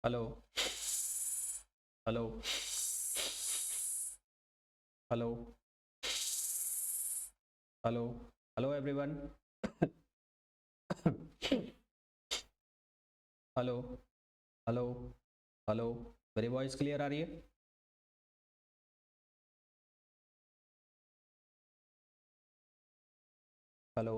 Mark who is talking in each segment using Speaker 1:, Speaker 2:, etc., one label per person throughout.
Speaker 1: Hello hello hello hello hello everyone. Hello hello hello, मेरी voice clear आ रही है? Hello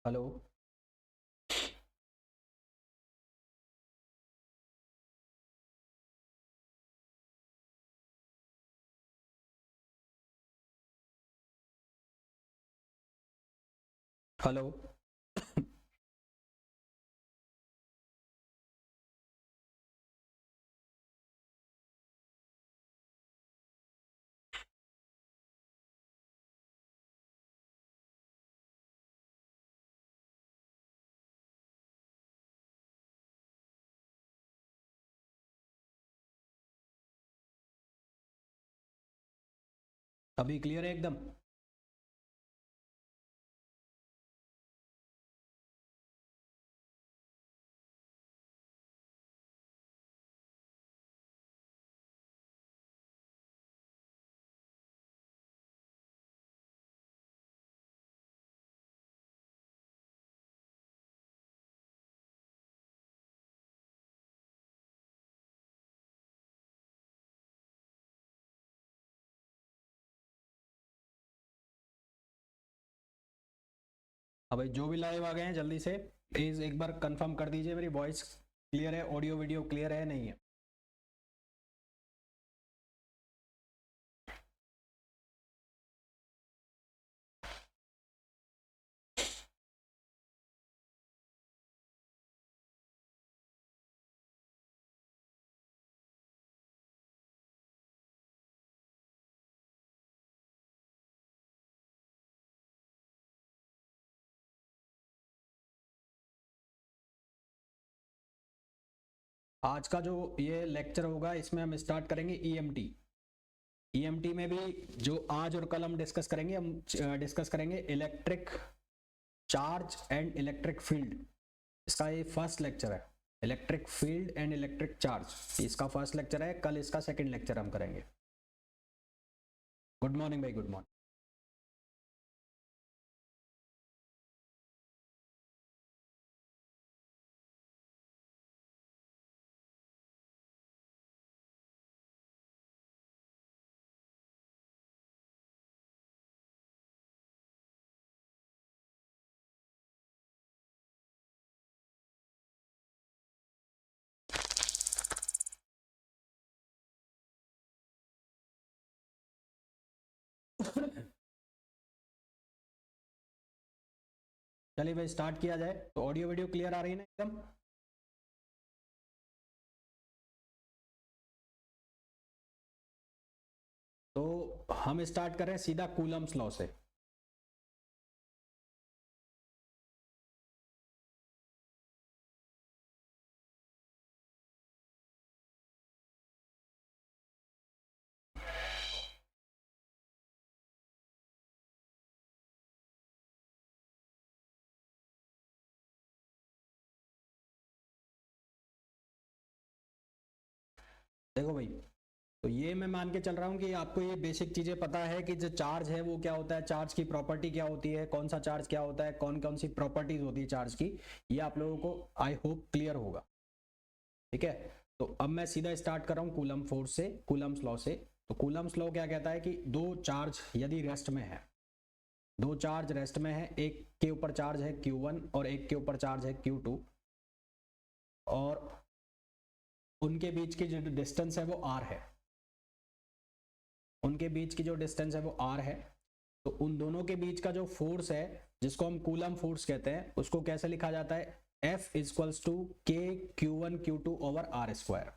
Speaker 1: hello hello अभी clear है एकदम? अब भाई जो भी लाइव आ गए हैं जल्दी से प्लीज एक बार कंफर्म कर दीजिए मेरी वॉइस क्लियर है, ऑडियो वीडियो क्लियर है नहीं है? आज का जो ये लेक्चर होगा इसमें हम स्टार्ट करेंगे ईएमटी। ईएमटी में भी जो आज और कल हम डिस्कस करेंगे, हम डिस्कस करेंगे electric charge and electric field. इसका ये फर्स्ट लेक्चर है, electric field and electric charge. इसका फर्स्ट लेक्चर है, कल इसका सेकंड लेक्चर हम करेंगे। गुड मॉर्निंग भाई, गुड मॉर्निंग। चलिए भाई स्टार्ट किया जाए। तो ऑडियो वीडियो क्लियर आ रही है ना एकदम? तो हम स्टार्ट करें सीधा कूलम्स लॉ से। देखो भाई, तो ये मैं मान के चल रहा हूँ कि आपको ये बेसिक चीजें पता है कि जो चार्ज है वो क्या होता है, चार्ज की प्रॉपर्टी क्या होती है, कौन सा चार्ज क्या होता है, कौन कौन सी प्रॉपर्टीज होती है चार्ज की। ये आप लोगों को आई होप क्लियर होगा। ठीक है, तो अब मैं सीधा स्टार्ट कर रहा हूँ कूलम फोर्स से, कूलम्स लॉ से। तो कूलम्स लॉ क्या कहता है कि दो चार्ज यदि रेस्ट में है, दो चार्ज रेस्ट में है, एक के ऊपर चार्ज है Q1 और एक के ऊपर चार्ज है Q2, और उनके बीच की जो डिस्टेंस है वो R है, उनके बीच की जो डिस्टेंस है वो R है। तो उन दोनों के बीच का जो फोर्स है, जिसको हम कूलम फोर्स कहते हैं, उसको कैसे लिखा जाता है? F equals to K Q1 Q2 over R square.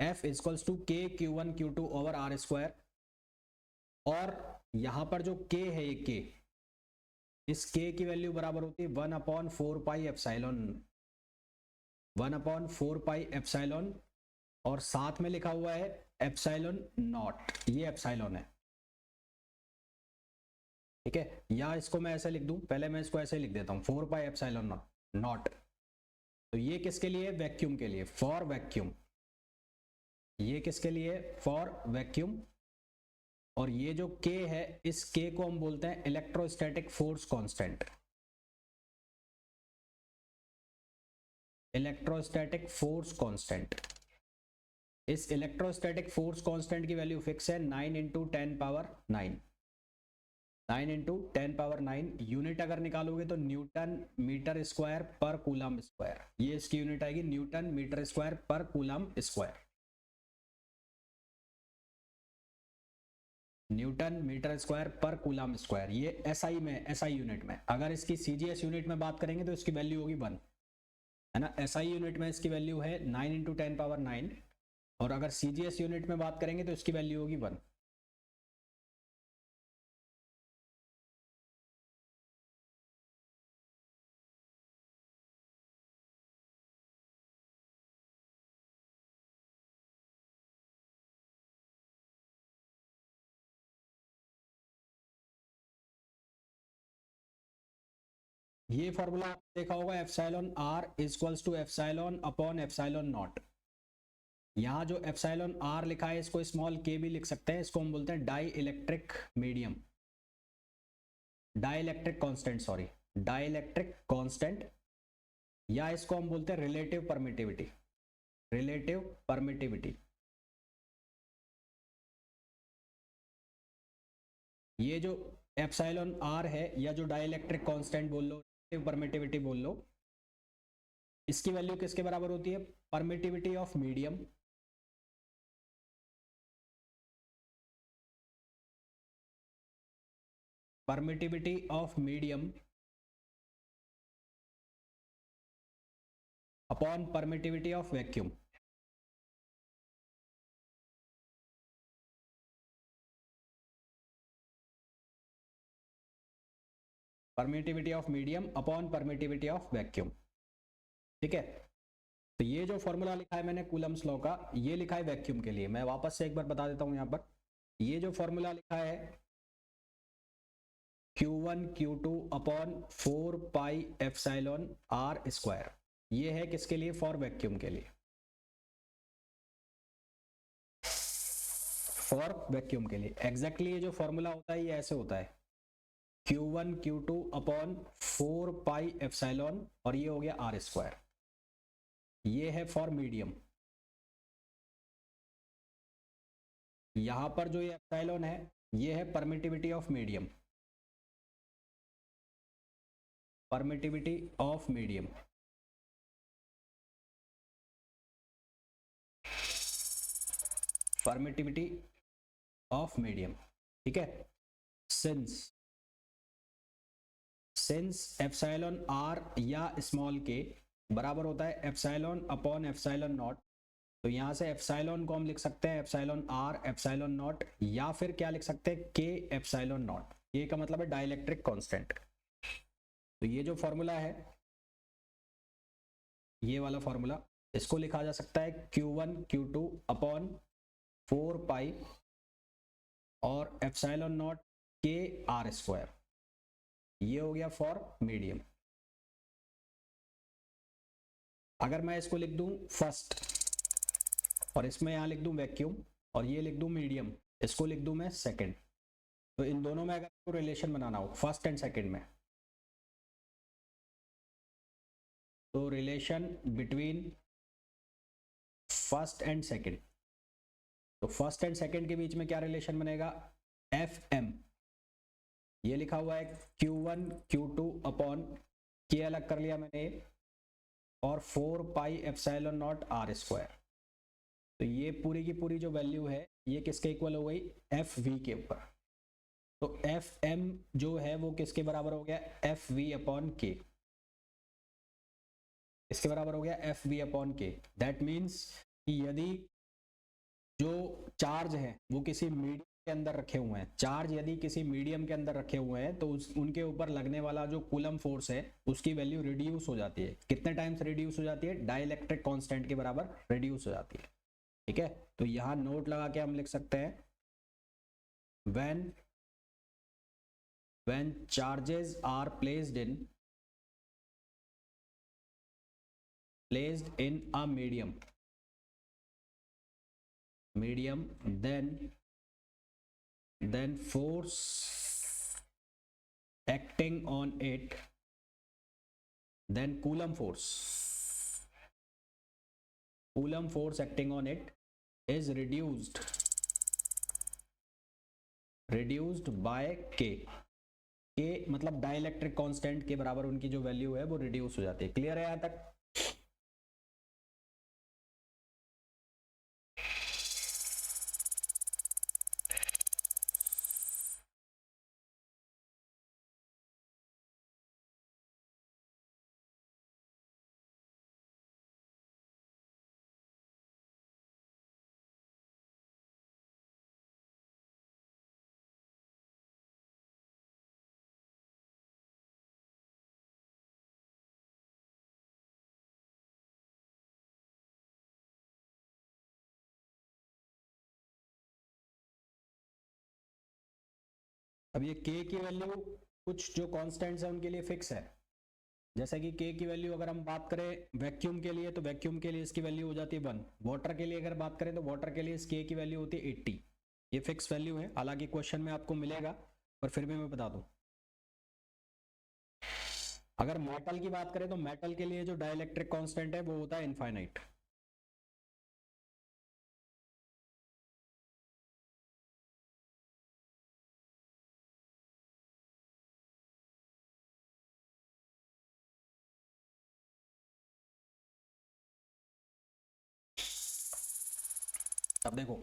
Speaker 1: F equals to K Q1 Q2 over R square. और यहां पर जो K है, ये K, इस K की वैल्यू बराबर होती है 1/4 पाई एप्सिलॉन, 1/4 पाई एप्सिलॉन और साथ में लिखा हुआ है एप्सिलॉन नॉट, ये एप्सिलॉन है, ठीक है। या इसको मैं ऐसे लिख दूं, पहले मैं इसको ऐसे लिख देता हूं 4 पाई एप्सिलॉन नॉट। तो ये किसके लिए? वैक्यूम के लिए, फॉर वैक्यूम। ये किसके लिए? For vacuum. और ये जो k है, इस k को हम बोलते हैं electrostatic force constant. Electrostatic force constant, इस इलेक्ट्रोस्टैटिक फोर्स कांस्टेंट की वैल्यू फिक्स है 9 into 10 power 9, 9 into 10 power 9। Unit अगर निकालोगे तो newton metre square per coulomb square, ये इसकी यूनिट आएगी, newton metre square per coulomb square. Newton metre square per coulomb square, ये एसआई में, एसआई यूनिट में। अगर इसकी सीजीएस यूनिट में बात करेंगे तो इसकी वैल्यू होगी 1, है ना। एसआई यूनिट में इसकी वैल्यू है 9 इंटू 10 पावर 9, और अगर सीजीएस यूनिट में बात करेंगे तो इसकी वैल्यू होगी 1। ये फॉर्मूला देखा होगा, epsilon R equals to epsilon upon epsilon naught. यहाँ जो एप्सिलॉन आर लिखा है, इसको स्मॉल के भी लिख सकते हैं, इसको हम बोलते हैं dielectric medium, dielectric constant, sorry, dielectric constant. या इसको हम बोलते हैं रिलेटिव परमिटिविटी, रिलेटिव परमिटिविटी। ये जो एप्सिलॉन आर है, या जो डाई इलेक्ट्रिक कांस्टेंट बोल लो, परमिटिविटी बोल लो, इसकी वैल्यू किसके बराबर होती है? Permittivity of medium permittivity of medium upon permittivity of vacuum. Permittivity of medium upon permittivity of vacuum, ठीक है। तो ये जो फॉर्मूला लिखा है मैंने कूलम्स लॉ का, ये लिखा है वैक्यूम के लिए। मैं वापस से एक बार बता देता हूं, यहां पर ये जो फॉर्मूला लिखा है Q1 Q2 upon 4 pi epsilon R square, ये है किसके लिए? फॉर वैक्यूम के लिए, फॉर वैक्यूम के लिए। एग्जैक्टली ये जो फॉर्मूला होता है, ये ऐसे होता है Q1 Q2 upon 4 pi epsilon, और ये हो गया आर स्क्वायर, ये है फॉर मीडियम। यहां पर जो ये एप्सिलॉन है, ये है permittivity of medium, permittivity of medium. Permittivity of medium, ठीक है। सिंस एप्सिलॉन आर या स्मॉल के बराबर होता है एप्सिलॉन अपॉन एप्सिलॉन नॉट, तो यहां से एप्सिलॉन को हम लिख सकते हैं एप्सिलॉन आर एप्सिलॉन नॉट, या फिर क्या लिख सकते हैं? के एप्सिलॉन नॉट। ये का मतलब है डाइलेक्ट्रिक कांस्टेंट। तो ये जो फॉर्मूला है, ये वाला फॉर्मूला, इसको लिखा जा सकता है Q1 Q2 अपॉन 4 पाई और एप्सिलॉन नॉट के आर स्क्वायर, ये हो गया फॉर मीडियम। अगर मैं इसको लिख दूं फर्स्ट, और इसमें यहां लिख दूं वैक्यूम, और ये लिख दूं मीडियम, इसको लिख दूं मैं सेकंड, तो इन दोनों में अगर रिलेशन बनाना हो फर्स्ट एंड सेकंड में, तो relation between first and second, तो फर्स्ट एंड सेकंड के बीच में क्या रिलेशन बनेगा? FM, ये लिखा हुआ है Q1 Q2 अपॉन के अलग कर लिया मैंने, और 4 pi epsilon naught R square. तो ये पूरी की पूरी जो वैल्यू है, ये किसके इक्वल हो गई? FV के ऊपर। तो FM जो है वो किसके बराबर हो गया? FV अपॉन के, इसके बराबर हो गया FV अपॉन के। दैट मीन्स कि यदि जो चार्ज है वो किसी मीडियम के अंदर रखे हुए हैं, चार्ज यदि किसी मीडियम के अंदर रखे हुए हैं, तो उनके ऊपर लगने वाला जो कूलम फोर्स है, उसकी वैल्यू रिड्यूस हो जाती है। कितने टाइम्स रिड्यूस हो जाती है? डाइलेक्ट्रिक कांस्टेंट के बराबर रिड्यूस हो जाती है। ठीक है, तो यहां नोट लगा के हम लिख सकते हैं when charges are placed in a medium then force acting on it, then coulomb force acting on it is reduced by k मतलब डाइलेक्ट्रिक कांस्टेंट के बराबर उनकी जो वैल्यू है वो रिड्यूस हो जाती है। क्लियर है यहां तक? अब ये k की वैल्यू कुछ जो कांस्टेंट्स है उनके लिए फिक्स है, जैसे कि k की वैल्यू अगर हम बात करें वैक्यूम के लिए, तो वैक्यूम के लिए इसकी वैल्यू हो जाती है 1। वाटर के लिए अगर बात करें तो वाटर के लिए इस k की वैल्यू होती है 80। ये फिक्स वैल्यू है, हालांकि क्वेश्चन में आपको मिलेगा पर फिर भी मैं बता दूं। अगर मेटल की बात करें तो मेटल के लिए जो डाइलेक्ट्रिक कांस्टेंट है वो होता है इनफाइनाइट। अब देखो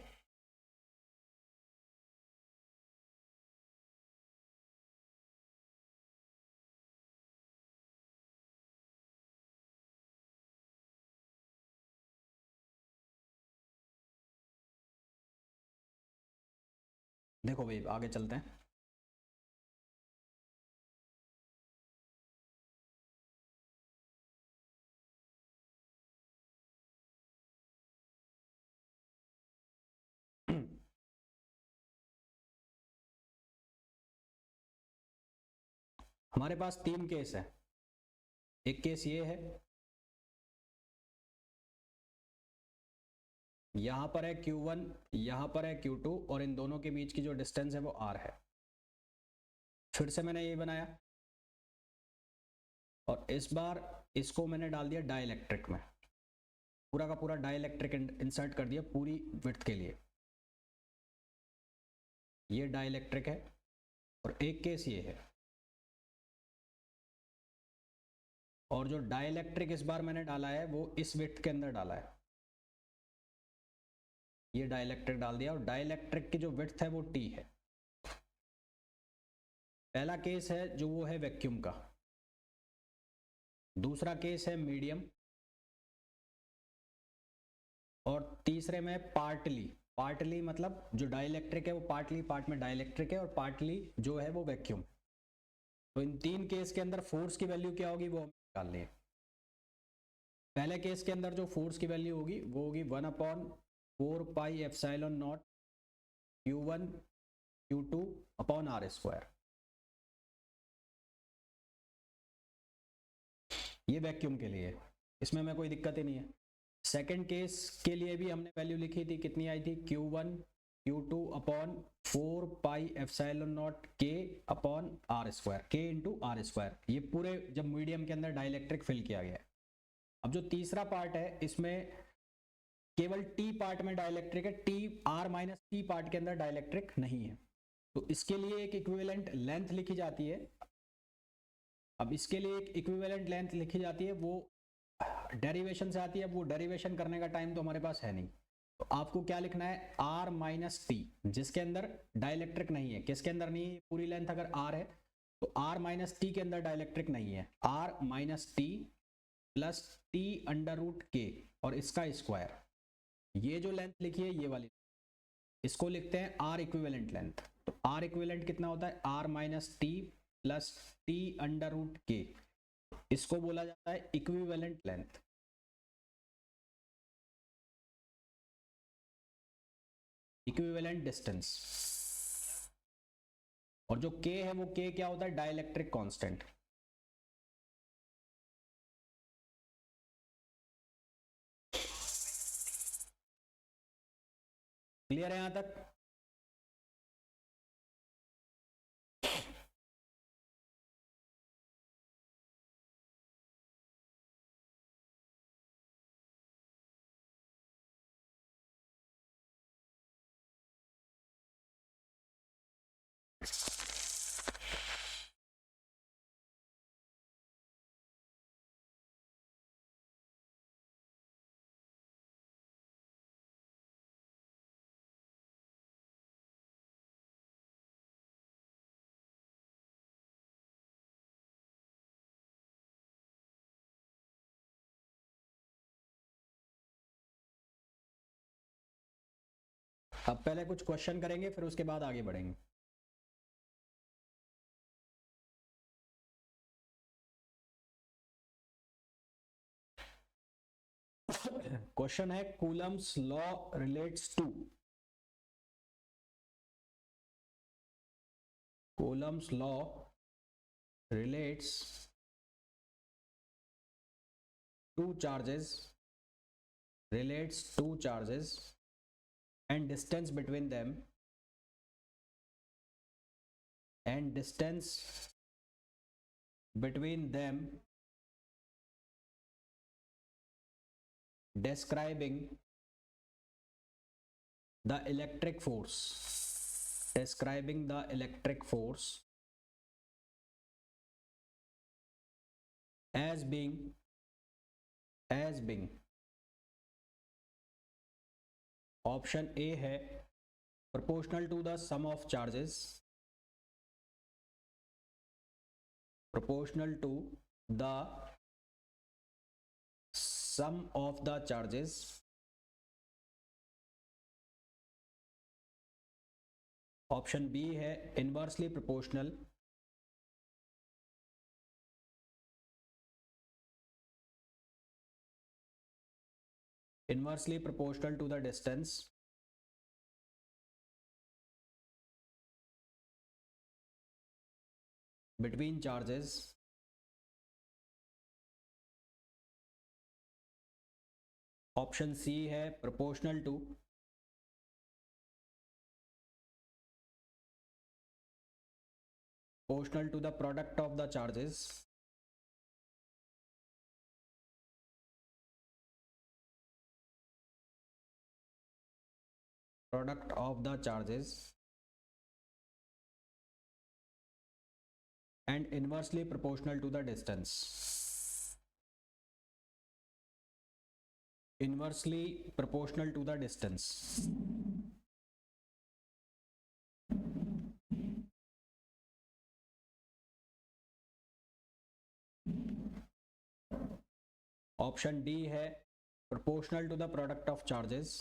Speaker 1: देखो भाई आगे चलते हैं। हमारे पास 3 केस है। एक केस ये है, यहां पर है Q1, यहां पर है Q2 और इन दोनों के बीच की जो डिस्टेंस है वो R है। फिर से मैंने ये बनाया और इस बार इसको मैंने डाल दिया डाइलेक्ट्रिक में, पूरा का पूरा डाइलेक्ट्रिक इंसर्ट कर दिया पूरी विड्थ के लिए। ये डाइलेक्ट्रिक है और एक केस ये है, और जो डाइलेक्ट्रिक इस बार मैंने डाला है वो इस विड्थ के अंदर डाला है। ये डाइलेक्ट्रिक डाल दिया और डाइलेक्ट्रिक की जो विड्थ है वो T है। पहला केस है जो वो है वैक्यूम का, दूसरा केस है मीडियम, और तीसरे में पार्टली मतलब जो डाइलेक्ट्रिक है वो पार्टली पार्ट में डाइलेक्ट्रिक है और पार्टली जो है वो वैक्यूम। तो इन 3 केस के अंदर फोर्स की वैल्यू क्या होगी वो हमें निकालनी है। पहले केस के अंदर जो फोर्स की वैल्यू होगी वो होगी 1/4 पाई epsilon not Q1 Q2 upon R²। ये वैक्यूम के लिए, इसमें हमें कोई दिक्कत ही नहीं है। सेकेंड केस के लिए भी हमने वैल्यू लिखी थी, कितनी आई थी, Q1 Q2 upon 4 pi epsilon not K upon R², K into R²। ये पूरे जब मीडियम के अंदर डाइलेक्ट्रिक फिल किया गया है। अब जो तीसरा पार्ट है इसमें केवल T पार्ट में डाइलेक्ट्रिक है, T R- T पार्ट के अंदर डाइलेक्ट्रिक नहीं है। तो इसके लिए एक इक्विवेलेंट लेंथ लिखी जाती है। अब इसके लिए एक इक्विवेलेंट लेंथ लिखी जाती है, वो डेरिवेशन से आती है। वो डेरिवेशन करने का टाइम तो हमारे पास है नहीं, तो आपको क्या लिखना है, R-T, जिसके अंदर डाइलेक्ट्रिक नहीं है। किसके अंदर नहीं है? पूरी लेंथ अगर R है तो R-T के अंदर डाइलेक्ट्रिक नहीं है। R-T प्लस T√K और इसका स्क्वायर। ये जो लेंथ लिखी है ये वाली, इसको लिखते हैं R इक्विवेलेंट लेंथ। तो R इक्विवेलेंट कितना होता है, R-T प्लस T√K, इसको बोला जाता है इक्विवेलेंट लेंथ। Equivalent distance. और जो k है वो k क्या होता है, डाइलेक्ट्रिक कांस्टेंट। क्लियर है यहां तक? अब पहले कुछ क्वेश्चन करेंगे, फिर उसके बाद आगे बढ़ेंगे। क्वेश्चन है Coulomb's law relates to, Coulomb's law relates to charges, relates two charges and distance between them, and distance between them describing the electric force, describing the electric force as being option A है proportional to the sum of charges, proportional to the sum of the charges, option B है inversely proportional, inversely proportional to the distance between charges, option C है proportional to the product of the charges, product of the charges, and inversely proportional to the distance, inversely proportional to the distance। Option D है proportional to the product of charges,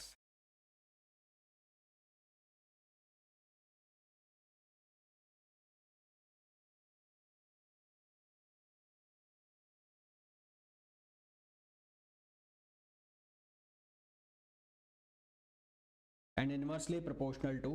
Speaker 1: and inversely proportional to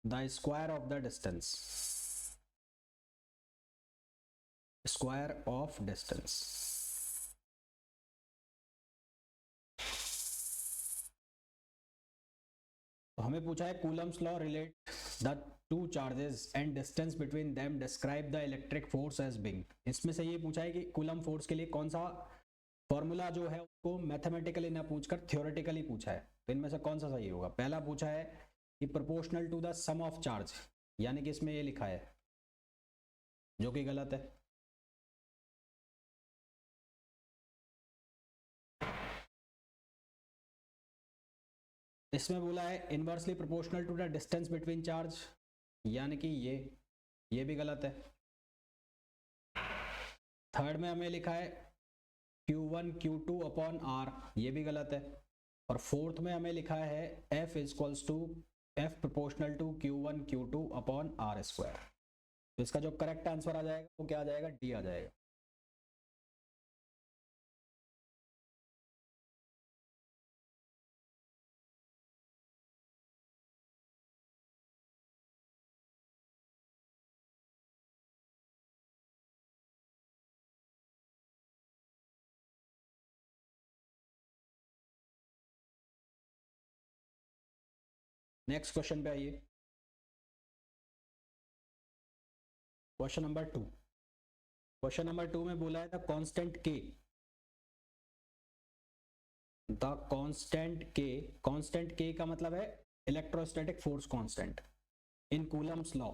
Speaker 1: the square of the distance, square of distance। तो हमें पूछा है Coulomb's law relate the two charges and distance between them describe the electric force as being. इसमें से ये पूछा है कि कूलम फोर्स के लिए कौन सा फॉर्मूला जो है उसको मैथमेटिकली ना पूछकर थ्योरेटिकली पूछा है, तो इनमें से कौन सा सही होगा। पहला पूछा है कि proportional to the sum of charge, यानी कि इसमें ये लिखा है जो कि गलत है। इसमें बोला है inversely proportional to the distance between charge, यानी कि ये भी गलत है। थर्ड में हमें लिखा है Q1 Q2 अपॉन R, ये भी गलत है। और फोर्थ में हमें लिखा है F equals to F proportional to Q1 Q2 upon R square. तो इसका जो करेक्ट आंसर आ जाएगा वो क्या आ जाएगा, डी आ जाएगा। नेक्स्ट क्वेश्चन पे आइए। Question number 2। क्वेश्चन नंबर 2 में बोला है the constant K, the constant K का मतलब है electrostatic force constant in Coulomb's law,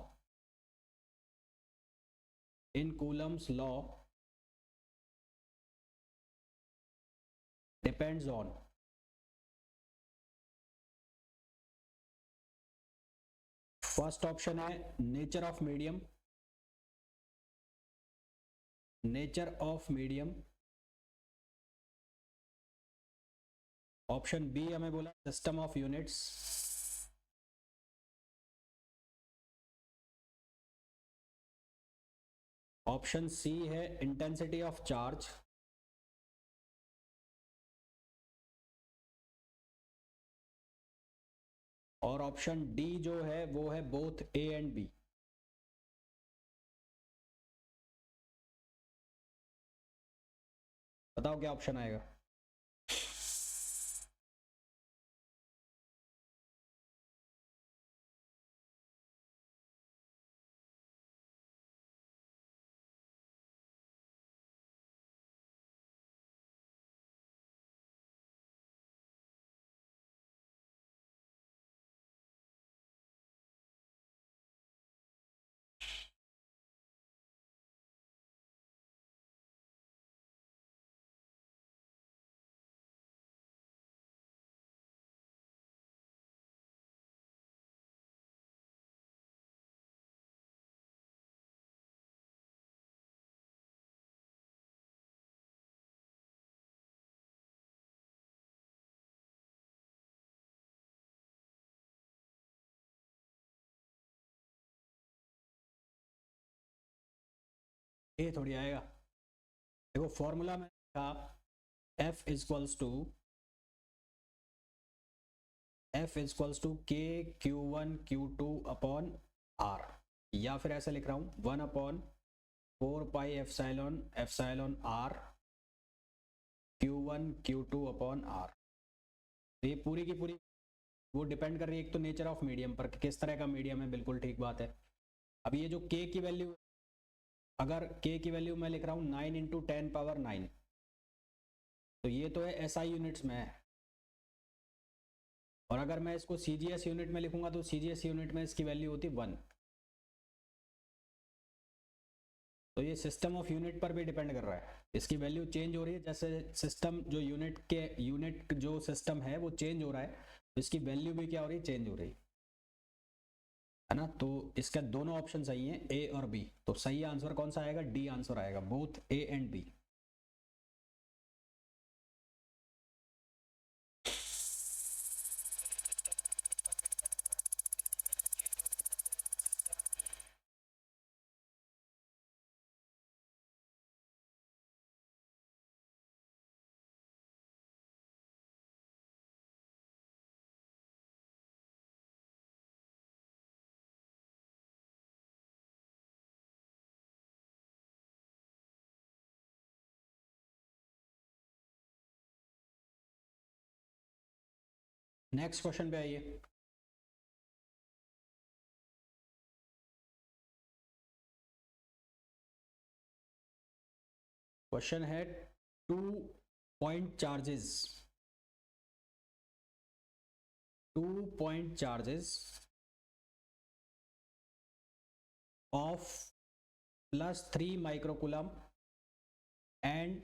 Speaker 1: in Coulomb's law depends on, first option है nature of medium, nature of medium. Option B हमें बोला system of units, option C है intensity of charge, और option D जो है वो है both A and B. बताओ क्या ऑप्शन आएगा। ये थोड़ी आएगा, देखो फॉर्मूला में था F equals to K Q1 Q2 upon R, या फिर ऐसे लिख रहा हूं 1 upon 4 pi epsilon R Q1 Q2 upon R। ये पूरी की पूरी वो डिपेंड कर रही है एक तो नेचर ऑफ मीडियम पर, किस तरह का मीडियम है, बिल्कुल ठीक बात है। अब ये जो k की वैल्यू, अगर k की वैल्यू मैं लिख रहा हूँ 9 इंटू 10 पावर 9, तो ये तो है SI यूनिट्स में है, और अगर मैं इसको CGS यूनिट में लिखूंगा तो CGS यूनिट में इसकी वैल्यू होती 1। तो ये सिस्टम ऑफ यूनिट पर भी डिपेंड कर रहा है, इसकी वैल्यू चेंज हो रही है जैसे सिस्टम जो यूनिट जो सिस्टम है वो चेंज हो रहा है, तो इसकी वैल्यू भी क्या हो रही है, चेंज हो रही है ना। तो इसका दोनों ऑप्शन सही है, ए और बी। तो सही आंसर कौन सा आएगा, डी आंसर आएगा, both A and B. Next question पे आइए। क्वेश्चन है 2 point charges, 2 point charges of +3 microcoulomb and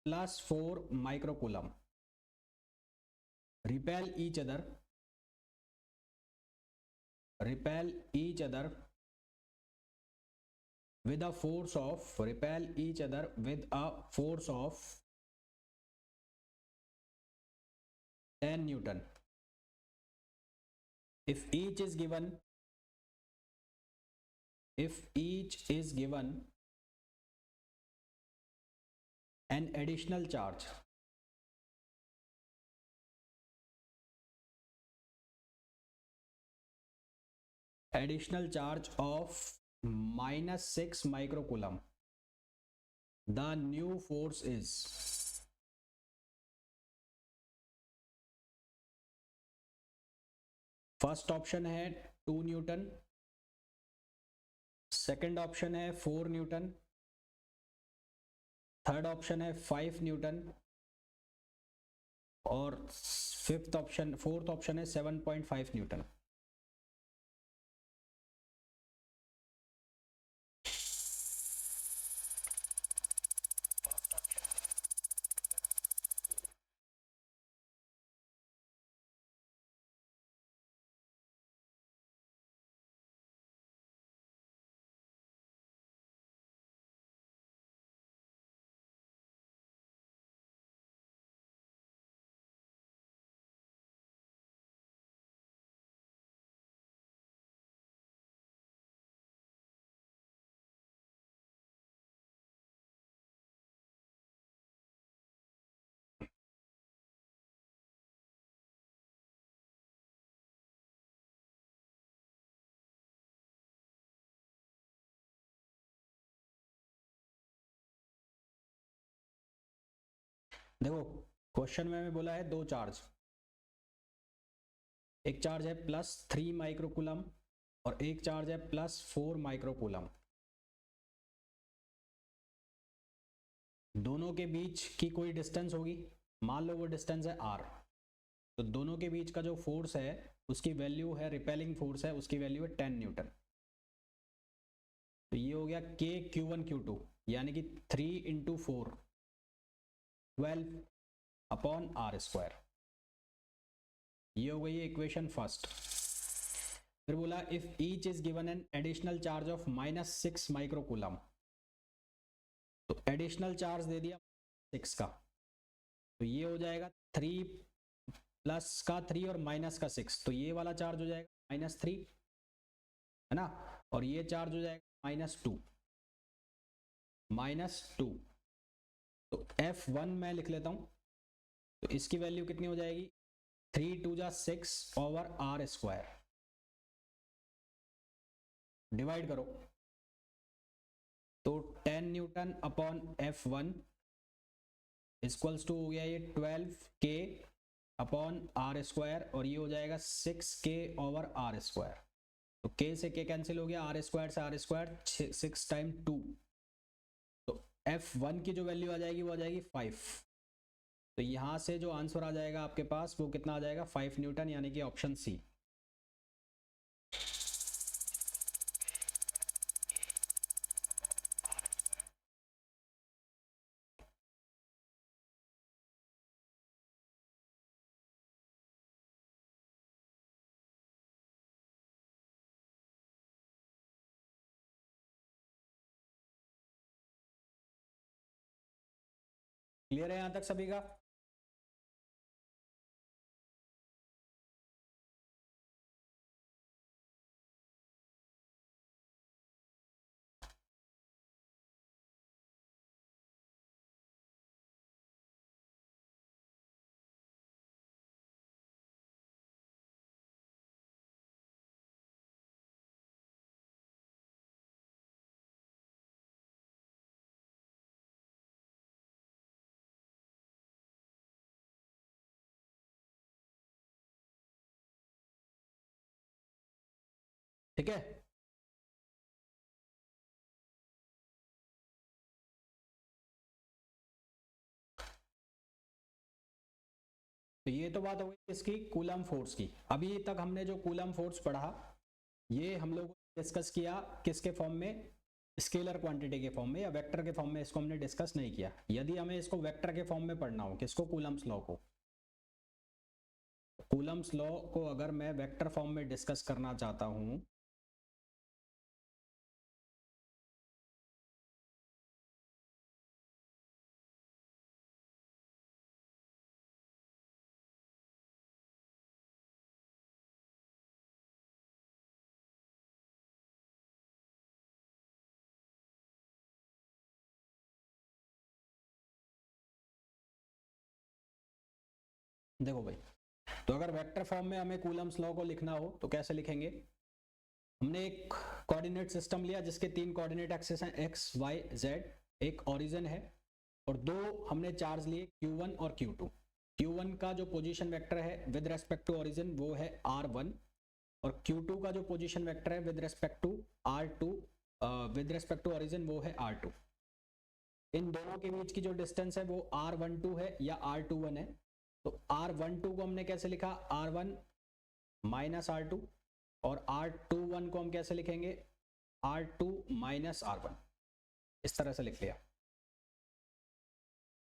Speaker 1: +4 microcoulomb repel each other with a force of 10 Newton। if each is given an additional charge of -6 microcoulomb, the new force is, first option है 2 Newton, second option है 4 Newton, third option है 5 Newton और fourth option है 7.5 Newton. देखो question में बोला है दो चार्ज, एक चार्ज है +3 माइक्रोकूलम और एक चार्ज है +4 माइक्रोकूलम। दोनों के बीच की कोई डिस्टेंस होगी, मान लो वो डिस्टेंस है r, तो दोनों के बीच का जो फोर्स है उसकी वैल्यू है, रिपेलिंग फोर्स है उसकी वैल्यू है 10 न्यूटन। तो ये हो गया k q1 q2 यानी कि 3 × 4 12 अपॉन r²। ये हो गई इक्वेशन फर्स्ट। फिर बोला if each is given an additional charge of -6 microcoulomb, तो एडिशनल चार्ज दे दिया 6 का, तो ये हो जाएगा 3 प्लस का 3 और माइनस का 6, तो ये वाला चार्ज हो जाएगा -3 है ना, और ये चार्ज हो जाएगा -2। तो F1 मैं लिख लेता हूं, तो इसकी वैल्यू कितनी हो जाएगी 3 × 2 = 6 ओवर r²। डिवाइड करो तो 10 Newton upon F1 equals to हो गया ये 12k अपॉन r², और ये हो जाएगा 6k ओवर r²। तो k से k कैंसिल हो गया, r² से r², 6 टाइम 2, तो F1 की जो वैल्यू आ जाएगी वो आ जाएगी 5। तो यहां से जो आंसर आ जाएगा आपके पास वो कितना आ जाएगा 5 न्यूटन, यानी कि ऑप्शन सी। क्लियर है यहां तक सभी का? ठीक है, तो ये तो बात हो गई इसकी कूलम फोर्स की। अभी तक हमने जो कूलम फोर्स पढ़ा ये हम लोग डिस्कस किया किसके फॉर्म में, स्केलर क्वांटिटी के फॉर्म में या वेक्टर के फॉर्म में, इसको हमने डिस्कस नहीं किया। यदि हमें इसको वेक्टर के फॉर्म में पढ़ना हो, किसको, कूलम्स लॉ को, कूलम्स लॉ को अगर मैं वेक्टर फॉर्म में डिस्कस करना चाहता हूं देखो भाई, तो अगर वेक्टर फॉर्म में हमें कूलम्स लॉ को लिखना हो तो कैसे लिखेंगे? हमने एक कोऑर्डिनेट सिस्टम लिया जिसके 3 कोऑर्डिनेट एक्सिस हैं, एक्स वाई जेड, एक ओरिजिन है और 2 हमने चार्ज लिए Q1 और Q2। Q1 का जो पोजीशन वेक्टर है विद रेस्पेक्ट टू ओरिजिन वो है R1 और Q2 का जो पोजीशन वेक्टर है with respect to R2 with respect to origin वो है R2। इन दोनों के बीच की जो डिस्टेंस है वो R12 है या R21 है। तो R12 को हमने कैसे लिखा? R1 माइनस R2 और R21 को हम कैसे लिखेंगे? R2 minus R1। इस तरह से लिख लिया।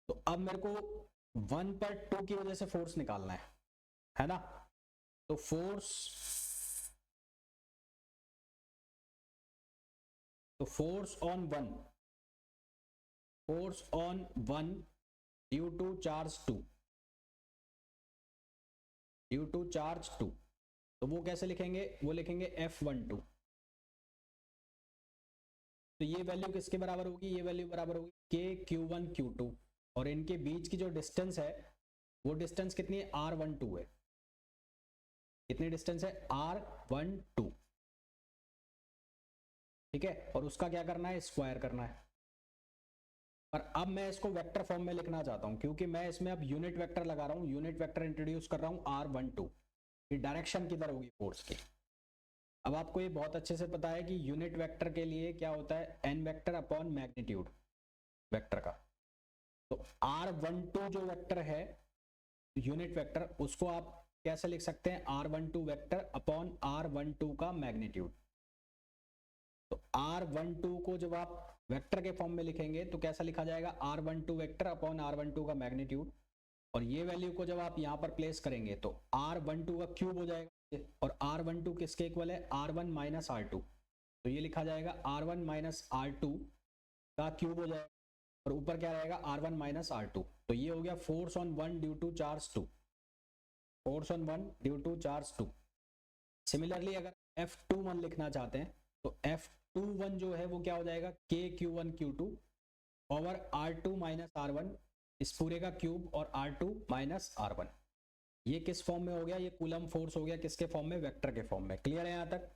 Speaker 1: तो अब मेरे को 1 पर 2 की वजह से फोर्स निकालना है ना? तो force on 1, force on 1 due to charge 2, due to charge 2, तो वो कैसे लिखेंगे? वो लिखेंगे F12। तो ये वैल्यू किसके बराबर होगी? ये वैल्यू बराबर होगी KQ1 Q2 और इनके बीच की जो डिस्टेंस है वो डिस्टेंस कितनी है? R12 है। कितनी डिस्टेंस है? R12। ठीक है, और उसका क्या करना है? स्क्वायर करना है। पर अब मैं इसको वेक्टर फॉर्म में लिखना चाहता हूं क्योंकि मैं इसमें अब यूनिट वेक्टर लगा रहा हूं, यूनिट वेक्टर इंट्रोड्यूस कर रहा हूं R12। ये डायरेक्शन किधर होगी फोर्स की? अब आपको ये बहुत अच्छे से पता है कि यूनिट वेक्टर के लिए क्या होता है? n vector upon magnitude vector का। तो R12 जो वेक्टर है यूनिट वेक्टर, उसको आप कैसे लिख सकते हैं? R12 वेक्टर अपॉन R12 का मैग्नीट्यूड। तो R12 को जब आप वेक्टर के फॉर्म में लिखेंगे तो कैसा लिखा जाएगा? R12 वेक्टर अपॉन R12 का मैग्नीट्यूड। और ये वैल्यू को जब आप यहां पर प्लेस करेंगे तो R12 का क्यूब हो जाएगा और R12 किसके इक्वल है? R1 minus R2। तो ये लिखा जाएगा R1 माइनस R2 का क्यूब हो जाएगा और ऊपर क्या रहेगा? R1 minus R2। तो ये हो गया force on 1 due to charge 2, force on 1 due to charge 2। Similarly अगर F21 लिखना चाहते हैं तो F21 जो है वो क्या हो जाएगा? KQ1 Q2 over R2 minus R1, इस पूरे का क्यूब और R2 माइनस R1। ये किस फॉर्म में हो गया? ये कूलम फोर्स हो गया किसके फॉर्म में? वेक्टर के फॉर्म में। क्लियर है यहां तक?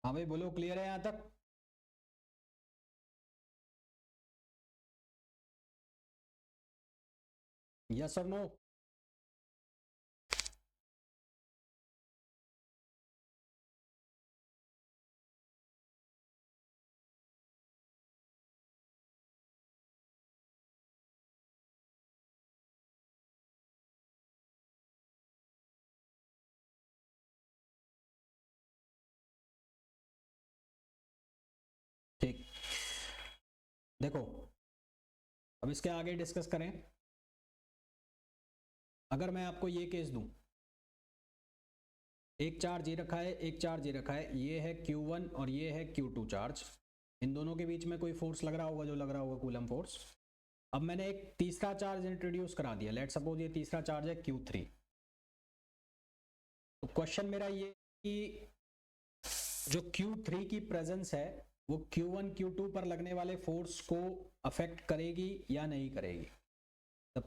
Speaker 1: हाँ भाई बोलो, क्लियर है यहां तक? यस और नो? ठीक, देखो अब इसके आगे डिस्कस करें। अगर मैं आपको ये केस दूं, एक चार्ज ये रखा है, एक चार्ज ये रखा है, ये है Q1 और ये है Q2 चार्ज, इन दोनों के बीच में कोई फोर्स लग रहा होगा, जो लग रहा होगा कूलम फोर्स। अब मैंने एक तीसरा चार्ज इंट्रोड्यूस करा दिया, लेट सपोज ये तीसरा चार्ज है Q3। तो क्वेश्चन मेरा ये कि जो Q3 की प्रेजेंस है वो Q1 Q2 पर लगने वाले फोर्स को अफेक्ट करेगी या नहीं करेगी? The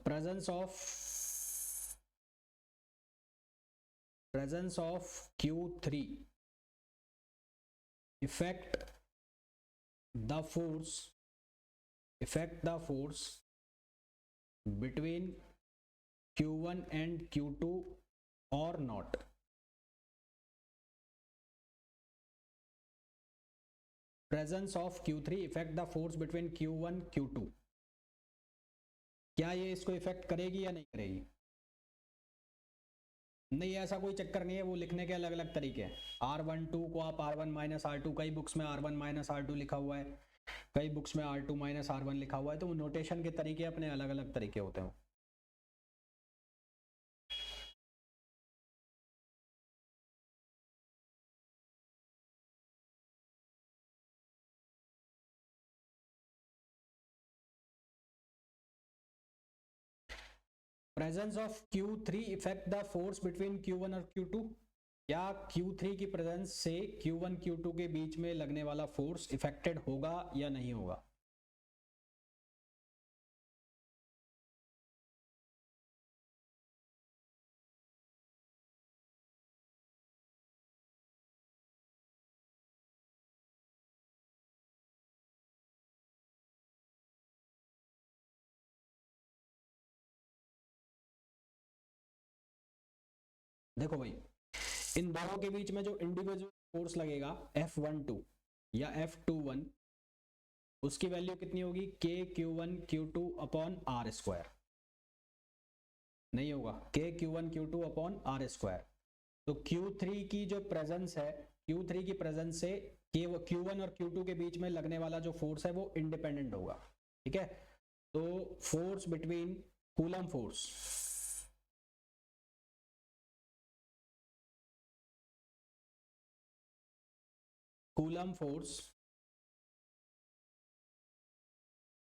Speaker 1: presence of Q3 affect the force between Q1 and Q2 or not? Presence of Q3 affect the force between Q1 Q2, क्या ये इसको इफेक्ट करेगी या नहीं करेगी? नहीं, ऐसा कोई चक्कर नहीं है, वो लिखने के अलग अलग तरीके हैं। R12 को आप R1 माइनस R2, कई बुक्स में R1 माइनस R2 लिखा हुआ है, कई बुक्स में R2 माइनस R1 लिखा हुआ है, तो वो नोटेशन के तरीके अपने अलग अलग तरीके होते हैं। Presence of Q3 effect the force between Q1 और Q2। क्या Q3 की प्रेजेंस से Q1 Q2 के बीच में लगने वाला फोर्स इफेक्टेड होगा या नहीं होगा? देखो भाई, इन दोनों के बीच में जो इंडिविजुअल फोर्स लगेगा F12 या F21, उसकी वैल्यू कितनी होगी? KQ1 Q2 upon R square. नहीं होगा, KQ1 Q2 upon R square. तो Q3 की जो प्रेजेंस है, Q3 की प्रेजेंस से Q1 और Q2 के बीच में लगने वाला जो फोर्स है वो इंडिपेंडेंट होगा। ठीक है, तो force between coulomb force,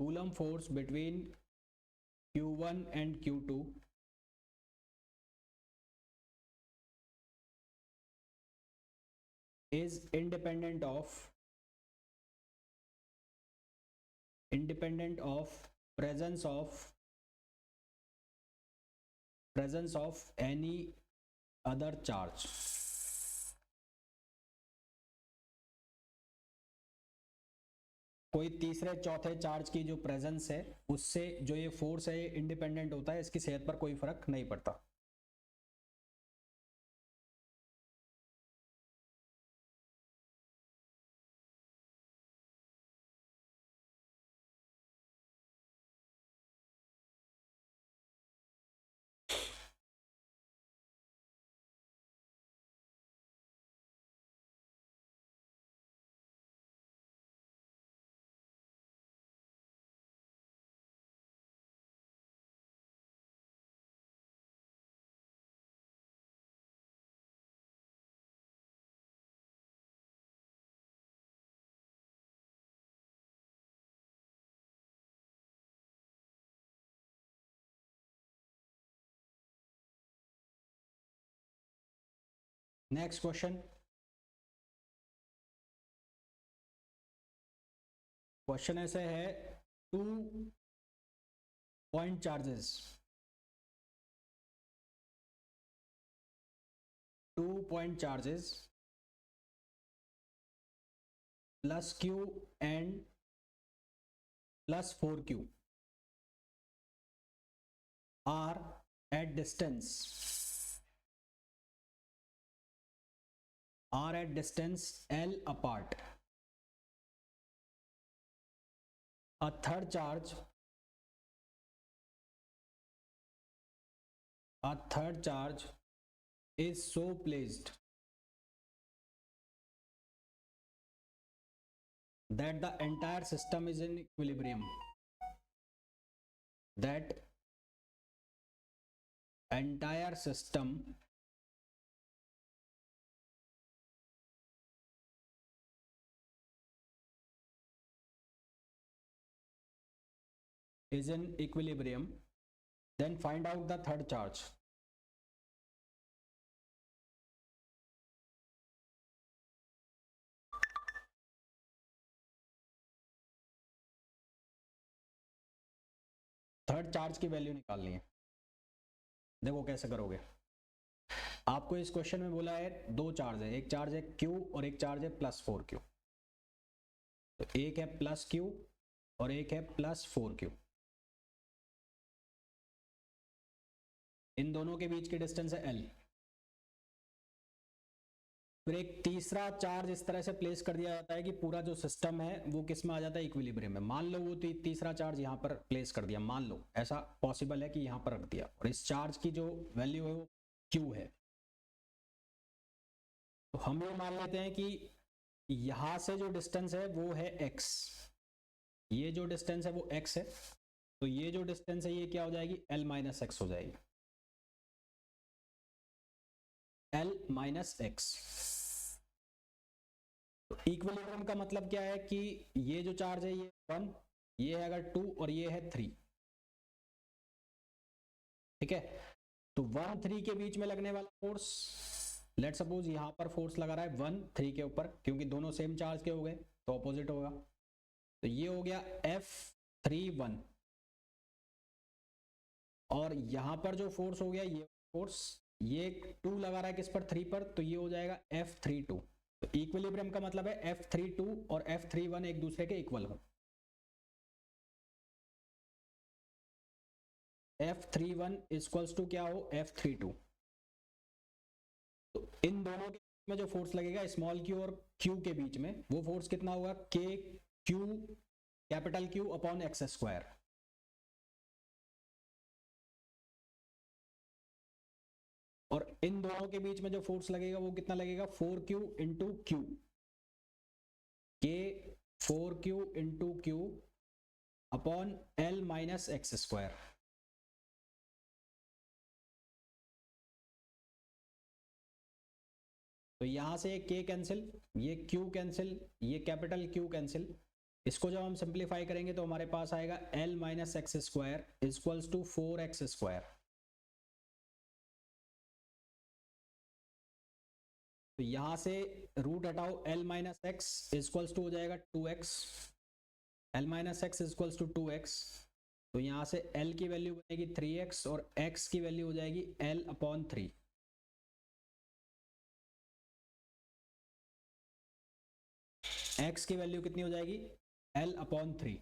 Speaker 1: coulomb force between Q1 and Q2 is independent of presence of any other charge। कोई तीसरे चौथे चार्ज की जो प्रेजेंस है उससे जो ये फोर्स है ये इंडिपेंडेंट होता है, इसकी सेहत पर कोई फर्क नहीं पड़ता। नेक्स्ट क्वेश्चन, क्वेश्चन ऐसे है, 2 point charges, 2 point charges plus Q and plus 4Q are at distance L apart। A third charge is so placed that the entire system is in equilibrium, that entire system is in equilibrium, then find out the third charge। Third charge की value निकालनी है। देखो कैसे करोगे, आपको इस question में बोला है 2 चार्ज है, एक चार्ज है Q और एक चार्ज है प्लस 4Q। तो एक है प्लस Q और एक है प्लस 4Q, इन दोनों के बीच की डिस्टेंस है L। फिर एक तीसरा चार्ज इस तरह से प्लेस कर दिया जाता है कि पूरा जो सिस्टम है वो किस में आ जाता है? इक्विलिब्रियम में। मान लो वो तीसरा चार्ज यहाँ पर प्लेस कर दिया, मान लो ऐसा पॉसिबल है कि यहाँ पर रख दिया, और इस चार्ज की जो वैल्यू है वो Q है, तो हम ये मान लेते हैं कि यहां से जो डिस्टेंस है वो है x, ये जो डिस्टेंस है वो x है, तो ये जो डिस्टेंस है ये क्या हो जाएगी, l माइनस एक्स हो जाएगी, l माइनस एक्स। तो इक्विलिब्रियम का मतलब क्या है कि ये जो चार्ज है ये 1, ये है अगर 2 और ये है 3, ठीक है। तो 1 3 के बीच में लगने वाला फोर्स, लेट सपोज यहां पर फोर्स लगा रहा है 1 3 के ऊपर, क्योंकि दोनों सेम चार्ज के हो गए तो ऑपोजिट होगा, तो ये हो गया F31, और यहां पर जो फोर्स हो गया ये फोर्स, ये 2 लगा रहा है किस पर, 3 पर, तो ये हो जाएगा F32। तो इक्विलिब्रियम का मतलब है F32 और F31 एक दूसरे के इक्वल हो, F31 इक्वल्स टू क्या हो, F32। तो इन दोनों के बीच में जो फोर्स लगेगा स्मॉल q और q के बीच में, वो फोर्स कितना होगा, k q capital Q upon x square. और इन दोनों के बीच में जो फोर्स लगेगा वो कितना लगेगा, 4q इंटू क्यू, के 4q into Q upon l minus X square. तो यहां से k कैंसिल, ये q कैंसिल, ये कैपिटल Q कैंसिल, इसको जब हम सिंप्लीफाई करेंगे तो हमारे पास आएगा l minus X square equals to 4x स्क्वायर। तो यहां से रूट हटाओ, l minus X equals to हो जाएगा 2x, l minus X equals to 2x। तो यहां से l की वैल्यू बनेगी 3x और x की वैल्यू हो जाएगी l अपॉन 3। x की वैल्यू कितनी हो जाएगी, l अपॉन 3।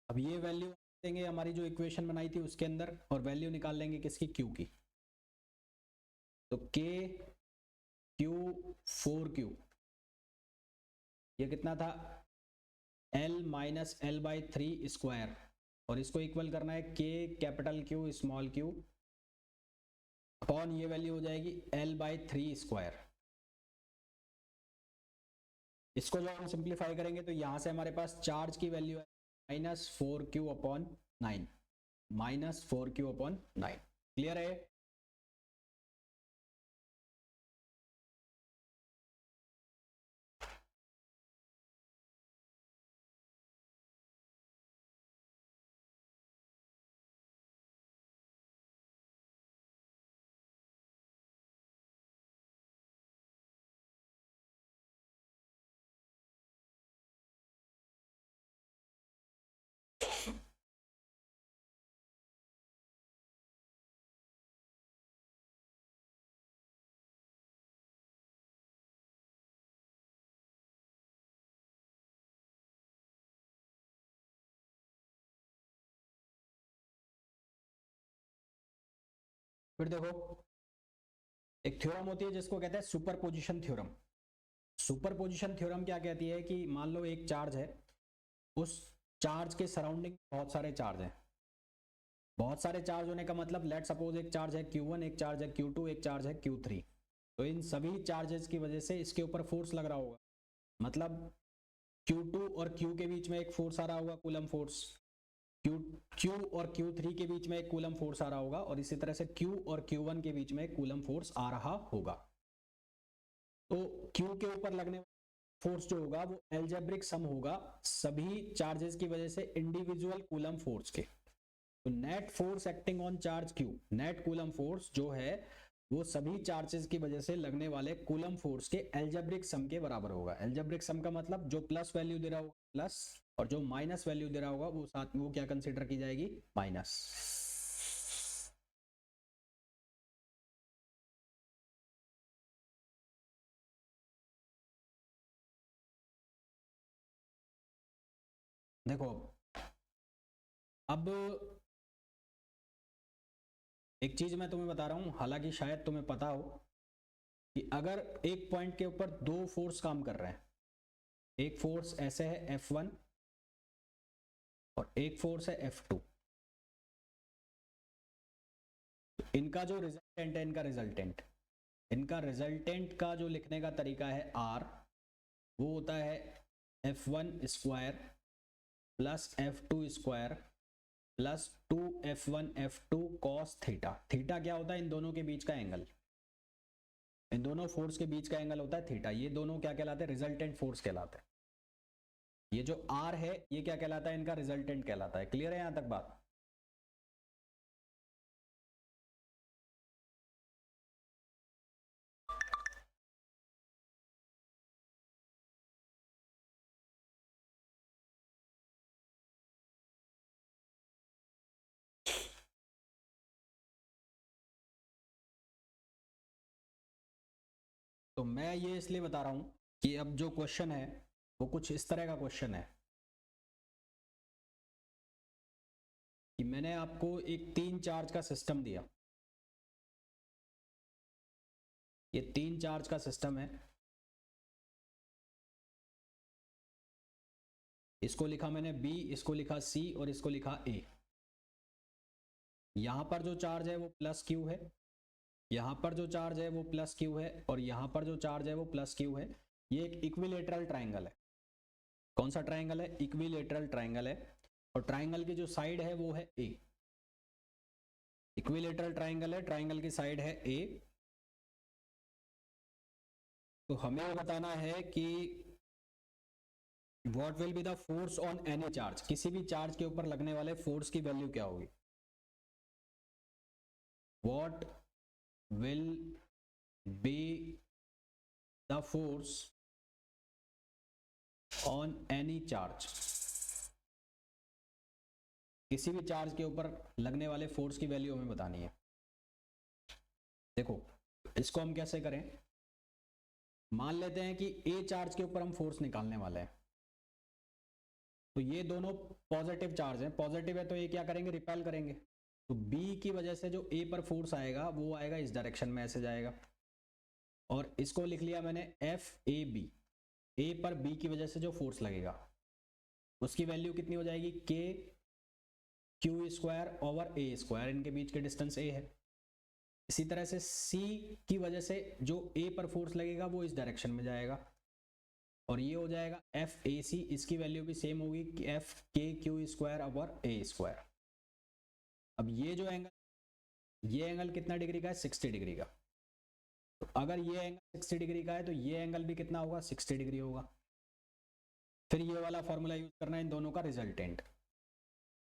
Speaker 1: अब ये वैल्यू देंगे हमारी जो इक्वेशन बनाई थी उसके अंदर, और वैल्यू निकाल लेंगे किसकी, q की। तो k q 4q, ये कितना था, l minus L by 3 square, और इसको इक्वल करना है k capital Q small q upon ये वैल्यू हो जाएगी l बाई 3 स्क्वायर। इसको जो हम सिंप्लीफाई करेंगे तो यहां से हमारे पास चार्ज की वैल्यू है -4q upon 9, -4q upon 9। Clear है। फिर देखो, एक थ्योरम होती है जिसको कहते हैं सुपरपोजिशन थ्योरम। सुपरपोजिशन थ्योरम क्या कहती है कि मान लो एक चार्ज है, उस चार्ज के सराउंडिंग बहुत सारे चार्ज हैं। बहुत सारे चार्ज होने का मतलब, लेट सपोज एक चार्ज है Q1, एक चार्ज है Q2, एक चार्ज है Q3। तो इन सभी चार्जेस की वजह से इसके ऊपर फोर्स लग रहा होगा, मतलब Q2 और Q के बीच में एक फोर्स आ रहा होगा, कूलम फोर्स। Q और Q3 के बीच में एक कूलम फोर्स आ रहा होगा, और इसी तरह से Q और Q1 के बीच में एक कूलम फोर्स आ रहा होगा। तो Q के ऊपर लगने फोर्स जो होगा वो एल्जेब्रिक सम होगा सभी चार्जेस की वजह से इंडिविजुअल कूलम फोर्स के। तो net force acting on charge Q, net coulomb force जो है वो सभी चार्जेस की वजह से लगने वाले कूलम फोर्स के एल्जेब्रिक सम के बराबर होगा। एल्जेब्रिक सम का मतलब जो प्लस वैल्यू दे रहा होगा प्लस, और जो माइनस वैल्यू दे रहा होगा वो साथ में वो क्या कंसीडर की जाएगी, माइनस। देखो अब एक चीज मैं तुम्हें बता रहा हूं, हालांकि शायद तुम्हें पता हो कि अगर एक पॉइंट के ऊपर दो फोर्स काम कर रहे हैं, एक फोर्स ऐसे है F1 और एक फोर्स है F2, तो इनका जो रिजल्टेंट है, इनका रिजल्टेंट इनका रिजल्टेंट का जो लिखने का तरीका है आर, वो होता है F1 square plus F2 square plus 2F1 F2 cos theta. Theta क्या होता है? इन दोनों के बीच का एंगल, इन दोनों फोर्स के बीच का एंगल होता है थीटा। ये दोनों क्या कहलाते हैं? रिजल्टेंट फोर्स कहलाते हैं। ये जो आर है ये क्या कहलाता है? इनका रिजल्टेंट कहलाता है। क्लियर है यहां तक बात? तो मैं ये इसलिए बता रहा हूं कि अब जो क्वेश्चन है वो कुछ इस तरह का क्वेश्चन है कि मैंने आपको एक 3 चार्ज का सिस्टम दिया। ये 3 चार्ज का सिस्टम है, इसको लिखा मैंने B, इसको लिखा C और इसको लिखा A। यहां पर जो चार्ज है वो प्लस Q है, यहां पर जो चार्ज है वो प्लस Q है, और यहां पर जो चार्ज है वो प्लस Q है। ये एक इक्विलेटरल ट्राइंगल है। कौन सा ट्राइंगल है? इक्विलेटरल ट्राइंगल है। और ट्राइंगल की जो साइड है वो है A। इक्विलेटरल ट्राइंगल है, ट्राइंगल की साइड है A। तो हमें बताना है कि what will be the force on any charge, किसी भी चार्ज के ऊपर लगने वाले फोर्स की वैल्यू क्या होगी। What will be the force on any charge, किसी भी चार्ज के ऊपर लगने वाले फोर्स की वैल्यू हमें बतानी है। देखो इसको हम कैसे करें, मान लेते हैं कि ए चार्ज के ऊपर हम फोर्स निकालने वाले हैं। तो ये दोनों पॉजिटिव चार्ज हैं, पॉजिटिव है तो ये क्या करेंगे? रिपेल करेंगे। तो बी की वजह से जो ए पर फोर्स आएगा वो आएगा इस डायरेक्शन में, ऐसे जाएगा। और इसको लिख लिया मैंने एफ ए बी। ए पर बी की वजह से जो फोर्स लगेगा उसकी वैल्यू कितनी हो जाएगी? के क्यू स्क्वायर ओवर ए स्क्वायर, इनके बीच के डिस्टेंस ए है। इसी तरह से सी की वजह से जो ए पर फोर्स लगेगा वो इस डायरेक्शन में जाएगा, और ये हो जाएगा एफ ए सी। इसकी वैल्यू भी सेम होगी कि एफ के क्यू स्क्वायर ओवर ए स्क्वायर। अब ये जो एंगल, ये एंगल कितना डिग्री का है? 60 डिग्री का। तो अगर ये एंगल 60 डिग्री का है तो ये एंगल भी कितना होगा? 60 डिग्री होगा। फिर ये वाला फॉर्मूला यूज करना है इन दोनों का रिजल्टेंट।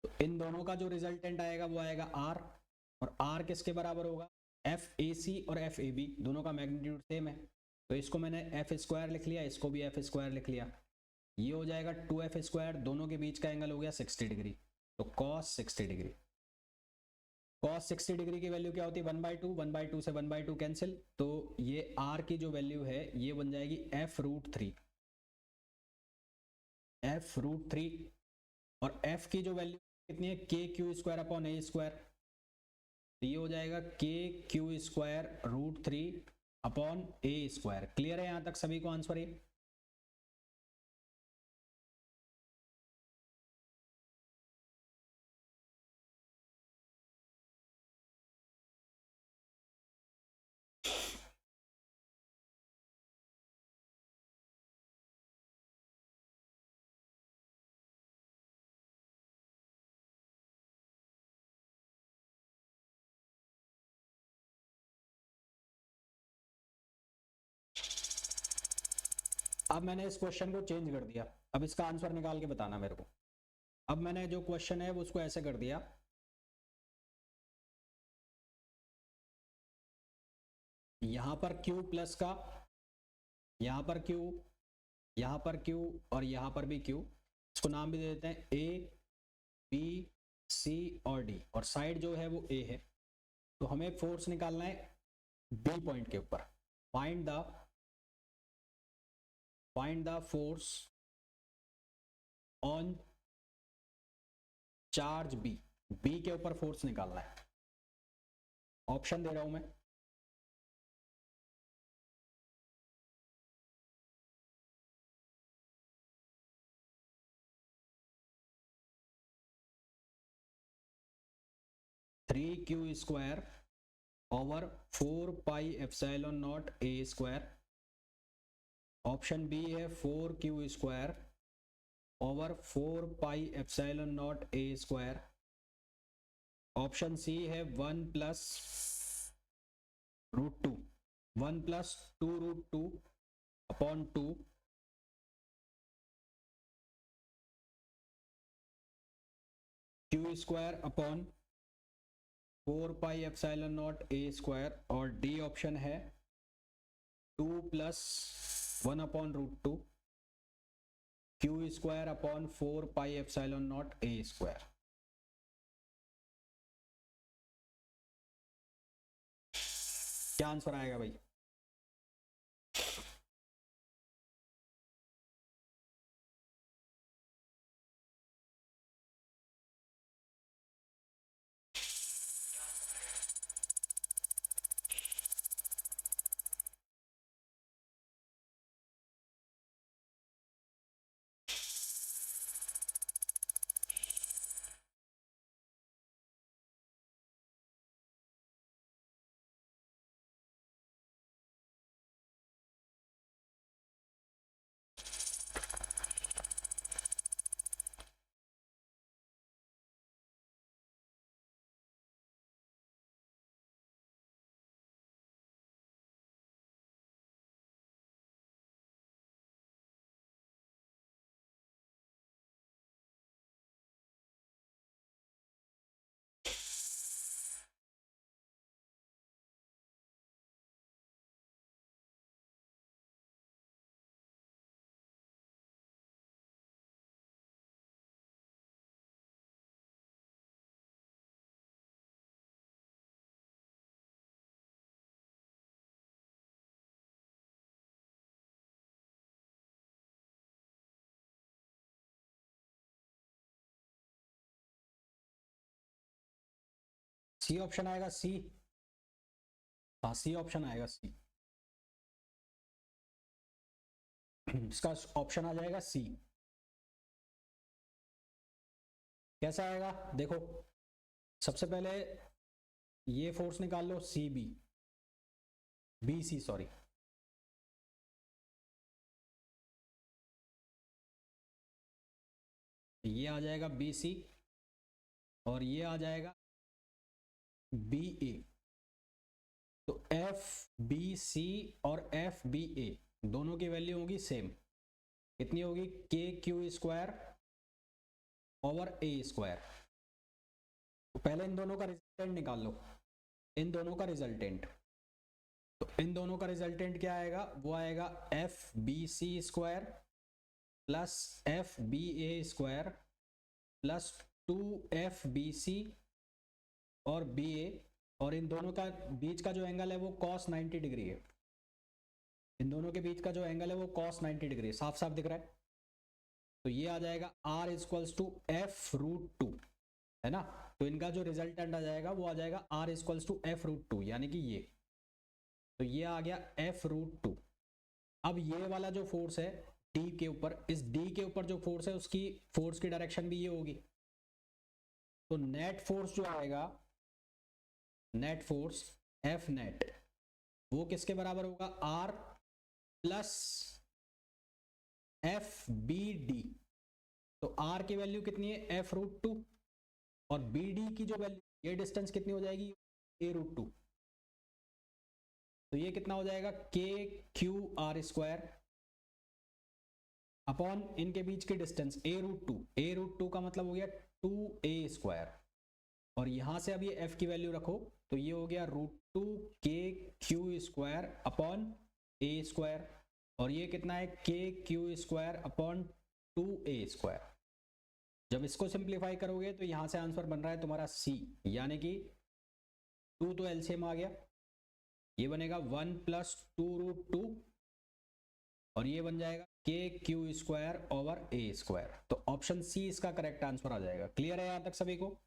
Speaker 1: तो इन दोनों का जो रिजल्टेंट आएगा वो आएगा आर, और आर किसके बराबर होगा? एफ ए सी और एफ ए बी, दोनों का मैग्नीट्यूड सेम है। तो इसको मैंने एफ स्क्वायर लिख लिया, इसको भी एफ स्क्वायर लिख लिया। ये हो जाएगा 2f स्क्वायर, दोनों के बीच का एंगल हो गया 60 डिग्री। तो cos 60 डिग्री, cos 60 डिग्री की वैल्यू क्या होती है? 1/2, 1/2 से 1/2 कैंसिल। तो ये r की जो वैल्यू है ये बन जाएगी f√3, f√3। और f की जो वैल्यू कितनी है? के क्यू स्क्वायर अपॉन ए स्क्वायर। तो ये हो जाएगा के क्यू स्क्वायर √3 अपॉन ए स्क्वायर। क्लियर है यहां तक सभी को आंसर? ये अब मैंने इस क्वेश्चन को चेंज कर दिया, अब इसका आंसर निकाल के बताना मेरे को। अब मैंने जो क्वेश्चन है वो उसको ऐसे कर दिया, यहां पर Q प्लस का, यहां पर Q, यहां पर Q और यहां पर भी Q। इसको नाम भी दे देते हैं A B C और D, और साइड जो है वो A है। तो हमें फोर्स निकालना है B पॉइंट के ऊपर। Find the force on charge B, B के ऊपर फोर्स निकालना है। ऑप्शन दे रहा हूं मैं, three Q square over 4 pi epsilon naught A square. Option B है 4 Q square over 4 pi epsilon naught A square. Option C है 1+√2, 1+2√2/2 Q square upon 4 pi epsilon naught A square. और D option है 2+1/√2 Q square upon 4 pi epsilon naught A square. क्या answer आएगा भाई? C option आएगा, सी। हाँ, C option आएगा, सी। इसका ऑप्शन आ जाएगा सी। कैसा आएगा देखो, सबसे पहले ये फोर्स निकाल लो, सी बी सी सॉरी। ये आ जाएगा बी सी और ये आ जाएगा बी ए। तो एफ बी सी और एफ बी ए दोनों की वैल्यू होगी सेम। कितनी होगी? के क्यू स्क्वायर ओवर ए स्क्वायर। तो पहले इन दोनों का रिजल्टेंट निकाल लो, इन दोनों का रिजल्टेंट। तो इन दोनों का रिजल्टेंट क्या आएगा? वो आएगा F B C square plus F B A square plus 2FBC और BA। और इन दोनों का बीच का जो एंगल है वो cos 90 डिग्री है। इन दोनों के बीच का जो एंगल है वो cos 90 डिग्री है, साफ साफ दिख रहा है। तो ये आ जाएगा R इक्वल्स टू F√2, है ना। तो इनका जो रिजल्टेंट आ जाएगा वो आ जाएगा R इक्वल्स टू F√2, यानी कि ये। तो ये आ गया F√2। अब ये वाला जो फोर्स है D के ऊपर, इस D के ऊपर जो फोर्स है उसकी फोर्स की डायरेक्शन भी ये होगी। तो नेट फोर्स जो आएगा, नेट फोर्स F नेट, वो किसके बराबर होगा? R plus FBD। तो R की वैल्यू कितनी है? F√2। और BD की जो वैल्यू, ये डिस्टेंस कितनी हो जाएगी? A√2। तो ये कितना हो जाएगा? KQR² अपॉन इनके बीच की डिस्टेंस A√2। A√2 का मतलब हो गया 2A²। और यहां से अब ये F की वैल्यू रखो, तो ये हो गया √2 KQ² अपॉन A²। और ये कितना है? KQ² upon 2A²। जब इसको सिंप्लीफाई करोगे तो यहां से आंसर बन रहा है तुम्हारा C, यानी कि 2 तो एलसीएम आ गया, ये बनेगा 1+2√2 और ये बन जाएगा KQ² ओवर A²। तो ऑप्शन सी इसका करेक्ट आंसर आ जाएगा। क्लियर है यहां तक सभी को?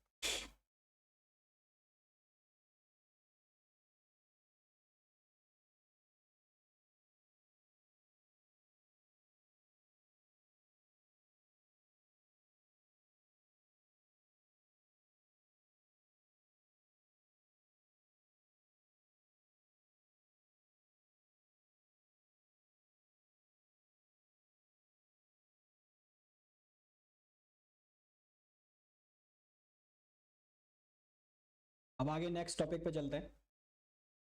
Speaker 1: अब आगे नेक्स्ट टॉपिक पे चलते हैं।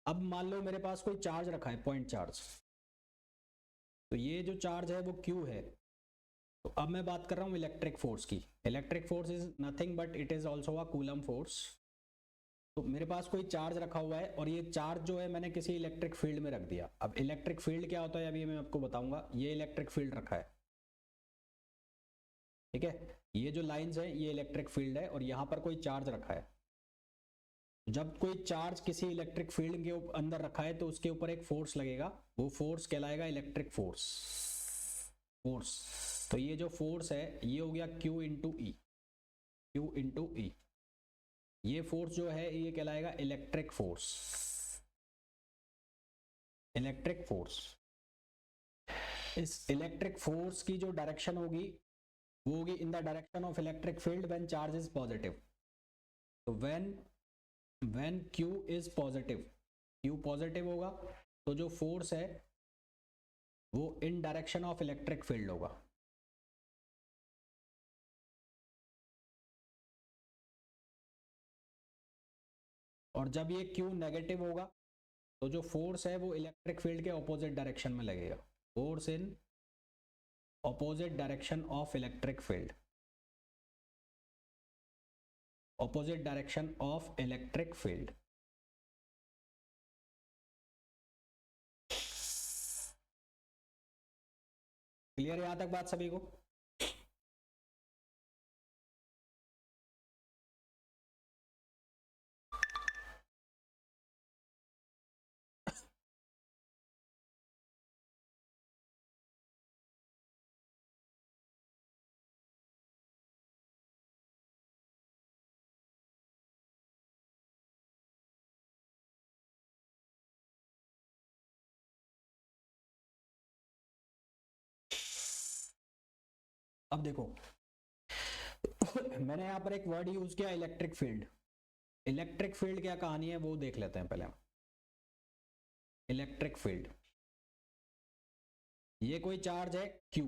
Speaker 1: अब मान लो मेरे पास कोई चार्ज रखा है, पॉइंट चार्ज, तो ये जो चार्ज है वो Q है। तो अब मैं बात कर रहा हूँ इलेक्ट्रिक फोर्स की। Electric force is nothing but it is also a coulomb force. तो मेरे पास कोई चार्ज रखा हुआ है और ये चार्ज जो है मैंने किसी इलेक्ट्रिक फील्ड में रख दिया। अब इलेक्ट्रिक फील्ड क्या होता है अभी मैं आपको बताऊंगा। ये इलेक्ट्रिक फील्ड रखा है, ठीक है, ये जो लाइंस है ये इलेक्ट्रिक फील्ड है और यहाँ पर कोई चार्ज रखा है। जब कोई चार्ज किसी इलेक्ट्रिक फील्ड के अंदर रखा है तो उसके ऊपर एक फोर्स लगेगा, वो फोर्स कहलाएगा इलेक्ट्रिक फोर्स। तो ये जो फोर्स है ये हो गया Q into E, Q into E. ये फोर्स जो है ये कहलाएगा इलेक्ट्रिक फोर्स। इलेक्ट्रिक फोर्स, इस इलेक्ट्रिक फोर्स की जो डायरेक्शन होगी वो होगी in the direction of electric field when charge is positive. तो when Q is positive, Q positive होगा तो जो फोर्स है वो in direction of electric field होगा। और जब ये Q नेगेटिव होगा तो जो फोर्स है वो इलेक्ट्रिक फील्ड के ऑपोजिट डायरेक्शन में लगेगा। Force in opposite direction of electric field, opposite direction of electric field. Clear यहां तक बात सभी को? अब देखो मैंने यहां पर एक वर्ड यूज किया इलेक्ट्रिक फील्ड। इलेक्ट्रिक फील्ड क्या कहानी है वो देख लेते हैं पहले हम। इलेक्ट्रिक फील्ड, ये कोई चार्ज है Q,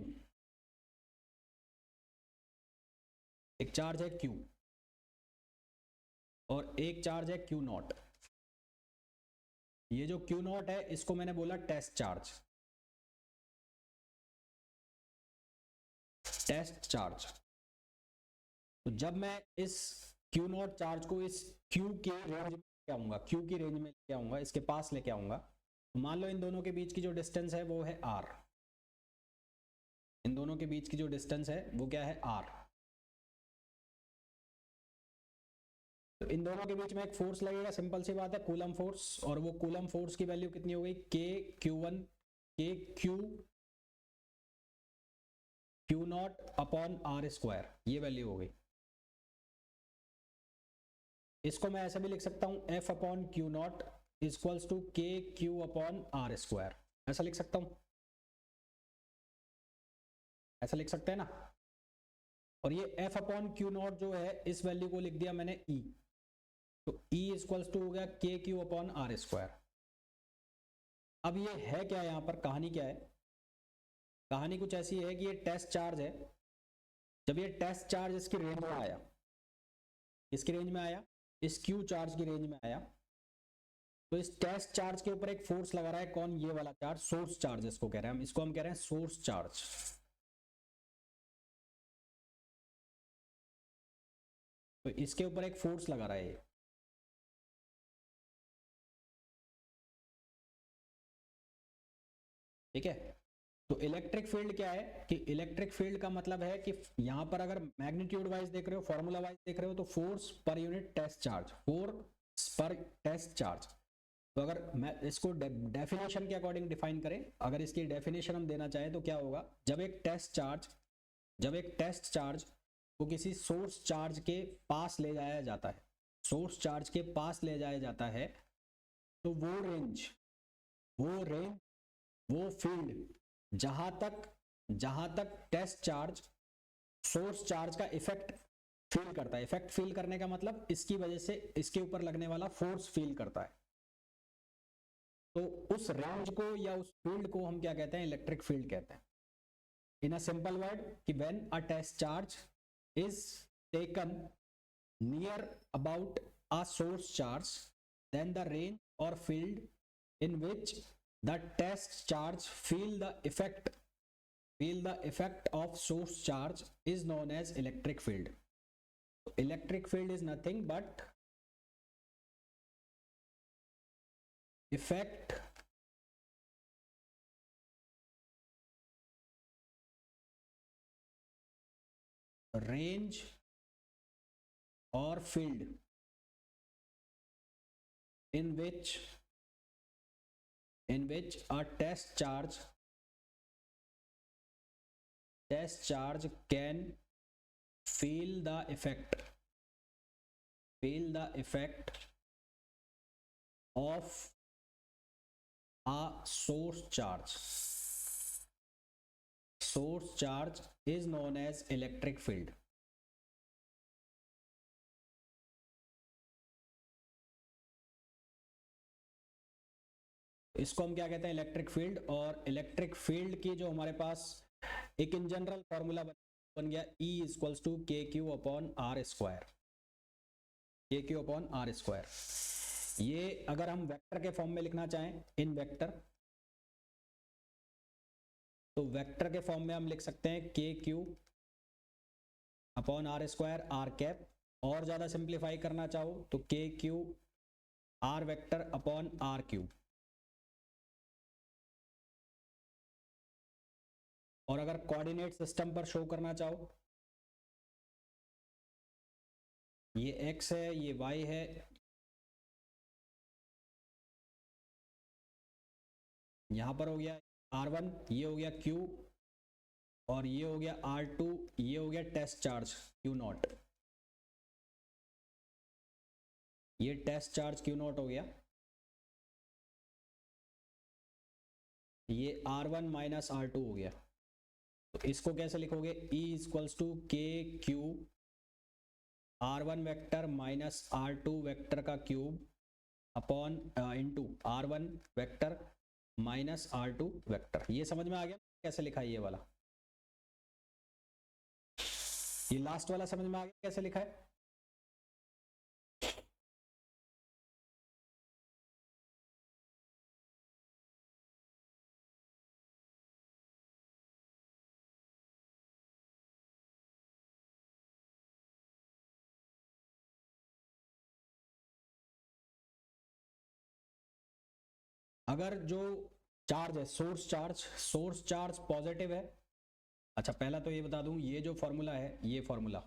Speaker 1: एक चार्ज है Q और एक चार्ज है Q नॉट। ये जो Q नॉट है इसको मैंने बोला टेस्ट चार्ज। Test charge. तो जब मैं इस Q नॉट चार्ज को इस Q के रेंज में लेके आऊंगा, Q की रेंज में लेके आऊंगा, इसके पास लेके आऊंगा, तो मान लो इन दोनों के बीच की जो डिस्टेंस है वो है R। इन दोनों के बीच की जो डिस्टेंस है वो क्या है R। तो इन दोनों के बीच में एक फोर्स लगेगा, सिंपल सी बात है, कूलम फोर्स। और वो कूलम फोर्स की वैल्यू कितनी हो गई? KQ1 Q not upon R square, ये वैल्यू हो गई। इसको मैं ऐसा भी लिख सकता हूं F upon Q naught equals to KQ upon R square, ऐसा लिख सकता हूं, ऐसा लिख सकते हैं ना। और ये F अपॉन Q नॉट जो है इस वैल्यू को लिख दिया मैंने E, तो E इक्वल्स टू हो गया KQ अपॉन R स्क्वायर। अब ये है क्या, यहां पर कहानी क्या है? कहानी कुछ ऐसी है कि ये टेस्ट चार्ज है। जब ये टेस्ट चार्ज इसकी रेंज में आया, इसकी रेंज में आया, इस Q चार्ज की रेंज में आया, तो इस टेस्ट चार्ज के ऊपर एक फोर्स लगा रहा है। कौन? ये वाला चार्ज, सोर्स चार्ज इसको कह रहे हैं हम, इसको हम कह रहे हैं सोर्स चार्ज। तो इसके ऊपर एक फोर्स लगा रहा है, ठीक है। तो इलेक्ट्रिक फील्ड क्या है कि इलेक्ट्रिक फील्ड का मतलब है कि यहां पर अगर मैग्नीट्यूड वाइज देख रहे हो, फॉर्मूला वाइज देख रहे हो, तो force per unit test charge, force per test charge. तो अगर मैं इसको डेफिनेशन के अकॉर्डिंग डिफाइन करें, अगर इसकी डेफिनेशन हम देना चाहें तो क्या होगा? जब एक टेस्ट चार्ज को किसी सोर्स चार्ज के पास ले जाया जाता है, सोर्स चार्ज के पास ले जाया जाता है, तो वो रेंज, वो फील्ड जहां तक टेस्ट चार्ज सोर्स चार्ज का इफेक्ट फील करता है, इफेक्ट फील करने का मतलब इसकी वजह से इसके ऊपर लगने वाला फोर्स फील करता है, तो उस रेंज को या उस फील्ड को हम क्या कहते हैं? इलेक्ट्रिक फील्ड कहते हैं। इन अ सिंपल वर्ड कि when a test charge is taken near about a source charge, then the range or field in which the test charge feel the effect of source charge is known as electric field. Electric field is nothing but effect range or field in which a test charge can feel the effect of a source charge. Source charge is known as electric field. इसको हम क्या कहते हैं, electric field. और electric field की जो हमारे पास एक इन जनरल फॉर्मूला बन गया, E equals to K Q upon R square, K Q upon R square. ये अगर हम वेक्टर के फॉर्म में लिखना चाहें, इन वेक्टर, तो वेक्टर के फॉर्म में हम लिख सकते हैं K Q upon R square R cap. और ज्यादा सिंप्लीफाई करना चाहो तो K Q R vector upon R cube. और अगर कोऑर्डिनेट सिस्टम पर शो करना चाहो, ये x है, ये y है, यहां पर हो गया r1, ये हो गया q, और ये हो गया r2, ये हो गया टेस्ट चार्ज q नॉट, ये टेस्ट चार्ज q नॉट हो गया। ये r1 माइनस r2 हो गया। तो इसको कैसे लिखोगे, E equals to K q R1 vector minus R2 vector का cube upon into R1 vector minus R2 vector. ये समझ में आ गया कैसे लिखा है ये वाला? ये लास्ट वाला समझ में आ गया कैसे लिखा है? अगर जो चार्ज है सोर्स चार्ज पॉजिटिव है। अच्छा, पहला तो ये बता दूं, ये जो फॉर्मूला है, ये फॉर्मूला,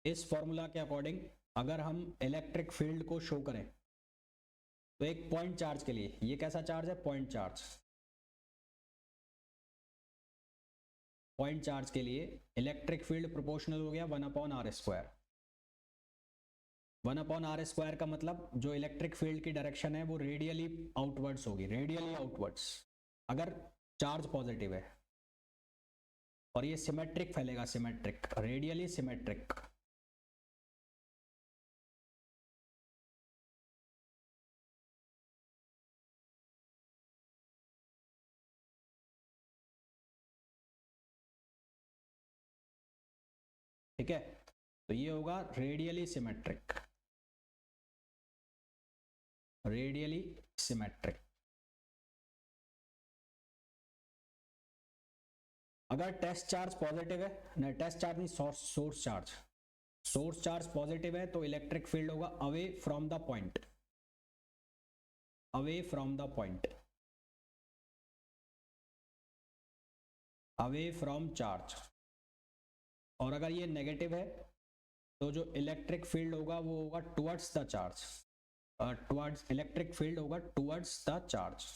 Speaker 1: इस फॉर्मूला के अकॉर्डिंग अगर हम इलेक्ट्रिक फील्ड को शो करें तो एक पॉइंट चार्ज के लिए, ये कैसा चार्ज है, पॉइंट चार्ज के लिए इलेक्ट्रिक फील्ड प्रोपोर्शनल हो गया 1/r²। 1/r² का मतलब जो इलेक्ट्रिक फील्ड की डायरेक्शन है वो रेडियली आउटवर्ड्स होगी, रेडियली आउटवर्ड्स, अगर चार्ज पॉजिटिव है। और ये सिमेट्रिक फैलेगा, सिमेट्रिक, रेडियली सिमेट्रिक। ठीक है, तो ये होगा रेडियली सिमेट्रिक, रेडियली सिमेट्रिक। अगर टेस्ट चार्ज पॉजिटिव है, नहीं टेस्ट चार्ज नहीं, सोर्स चार्ज पॉजिटिव है तो इलेक्ट्रिक फील्ड होगा away from the point, away from the point, away from charge. और अगर ये नेगेटिव है तो जो इलेक्ट्रिक फील्ड होगा वो होगा towards the charge, towards, electric field होगा टुवर्ड्स द चार्ज।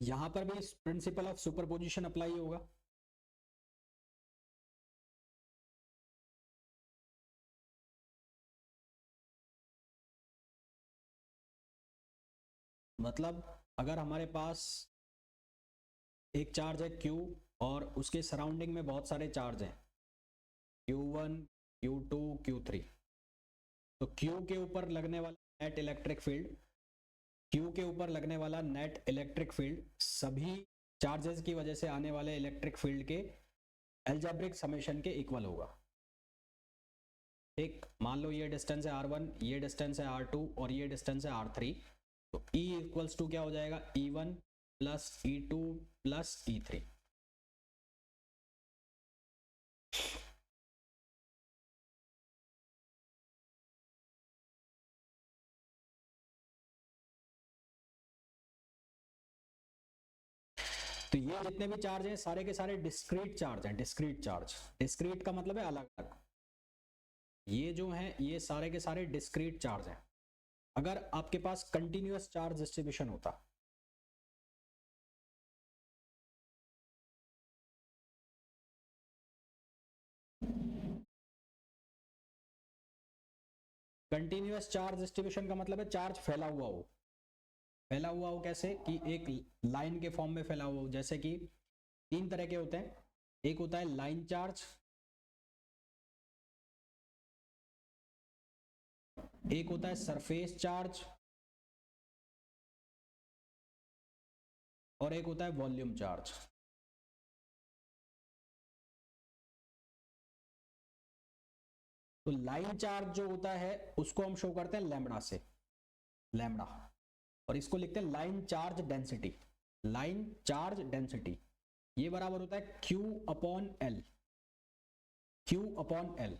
Speaker 1: यहां पर भी प्रिंसिपल ऑफ सुपरपोजिशन अप्लाई होगा। मतलब अगर हमारे पास एक चार्ज है Q और उसके सराउंडिंग में बहुत सारे चार्ज हैं Q1, Q2, Q3, तो Q के ऊपर लगने वाला नेट इलेक्ट्रिक फील्ड, Q के ऊपर लगने वाला नेट इलेक्ट्रिक फील्ड सभी चार्जेस की वजह से आने वाले इलेक्ट्रिक फील्ड के अलजेब्रिक समेशन के इक्वल होगा। एक मान लो ये डिस्टेंस है R1, ये डिस्टेंस है R2 और ये डिस्टेंस है R3, तो E इक्वल्स टू क्या हो जाएगा, E1 plus E2 plus E3। तो ये जितने भी चार्ज हैं सारे के सारे डिस्क्रीट चार्ज हैं, डिस्क्रीट चार्ज। डिस्क्रीट का मतलब है अलग अलग। ये जो हैं ये सारे के सारे डिस्क्रीट चार्ज हैं। अगर आपके पास कंटिन्यूअस चार्ज डिस्ट्रीब्यूशन होता, कंटिन्यूअस चार्ज डिस्ट्रीब्यूशन का मतलब है चार्ज फैला हुआ हो। फैला हुआ हो कैसे कि एक लाइन के फॉर्म में फैला हुआ हो। जैसे कि तीन तरह के होते हैं, एक होता है लाइन चार्ज, एक होता है सरफेस चार्ज और एक होता है वॉल्यूम चार्ज। तो लाइन चार्ज जो होता है उसको हम शो करते हैं लैम्बडा से, लैम्बडा, और इसको लिखते हैं line charge density. Line charge density ये बराबर होता है Q upon L, Q upon L।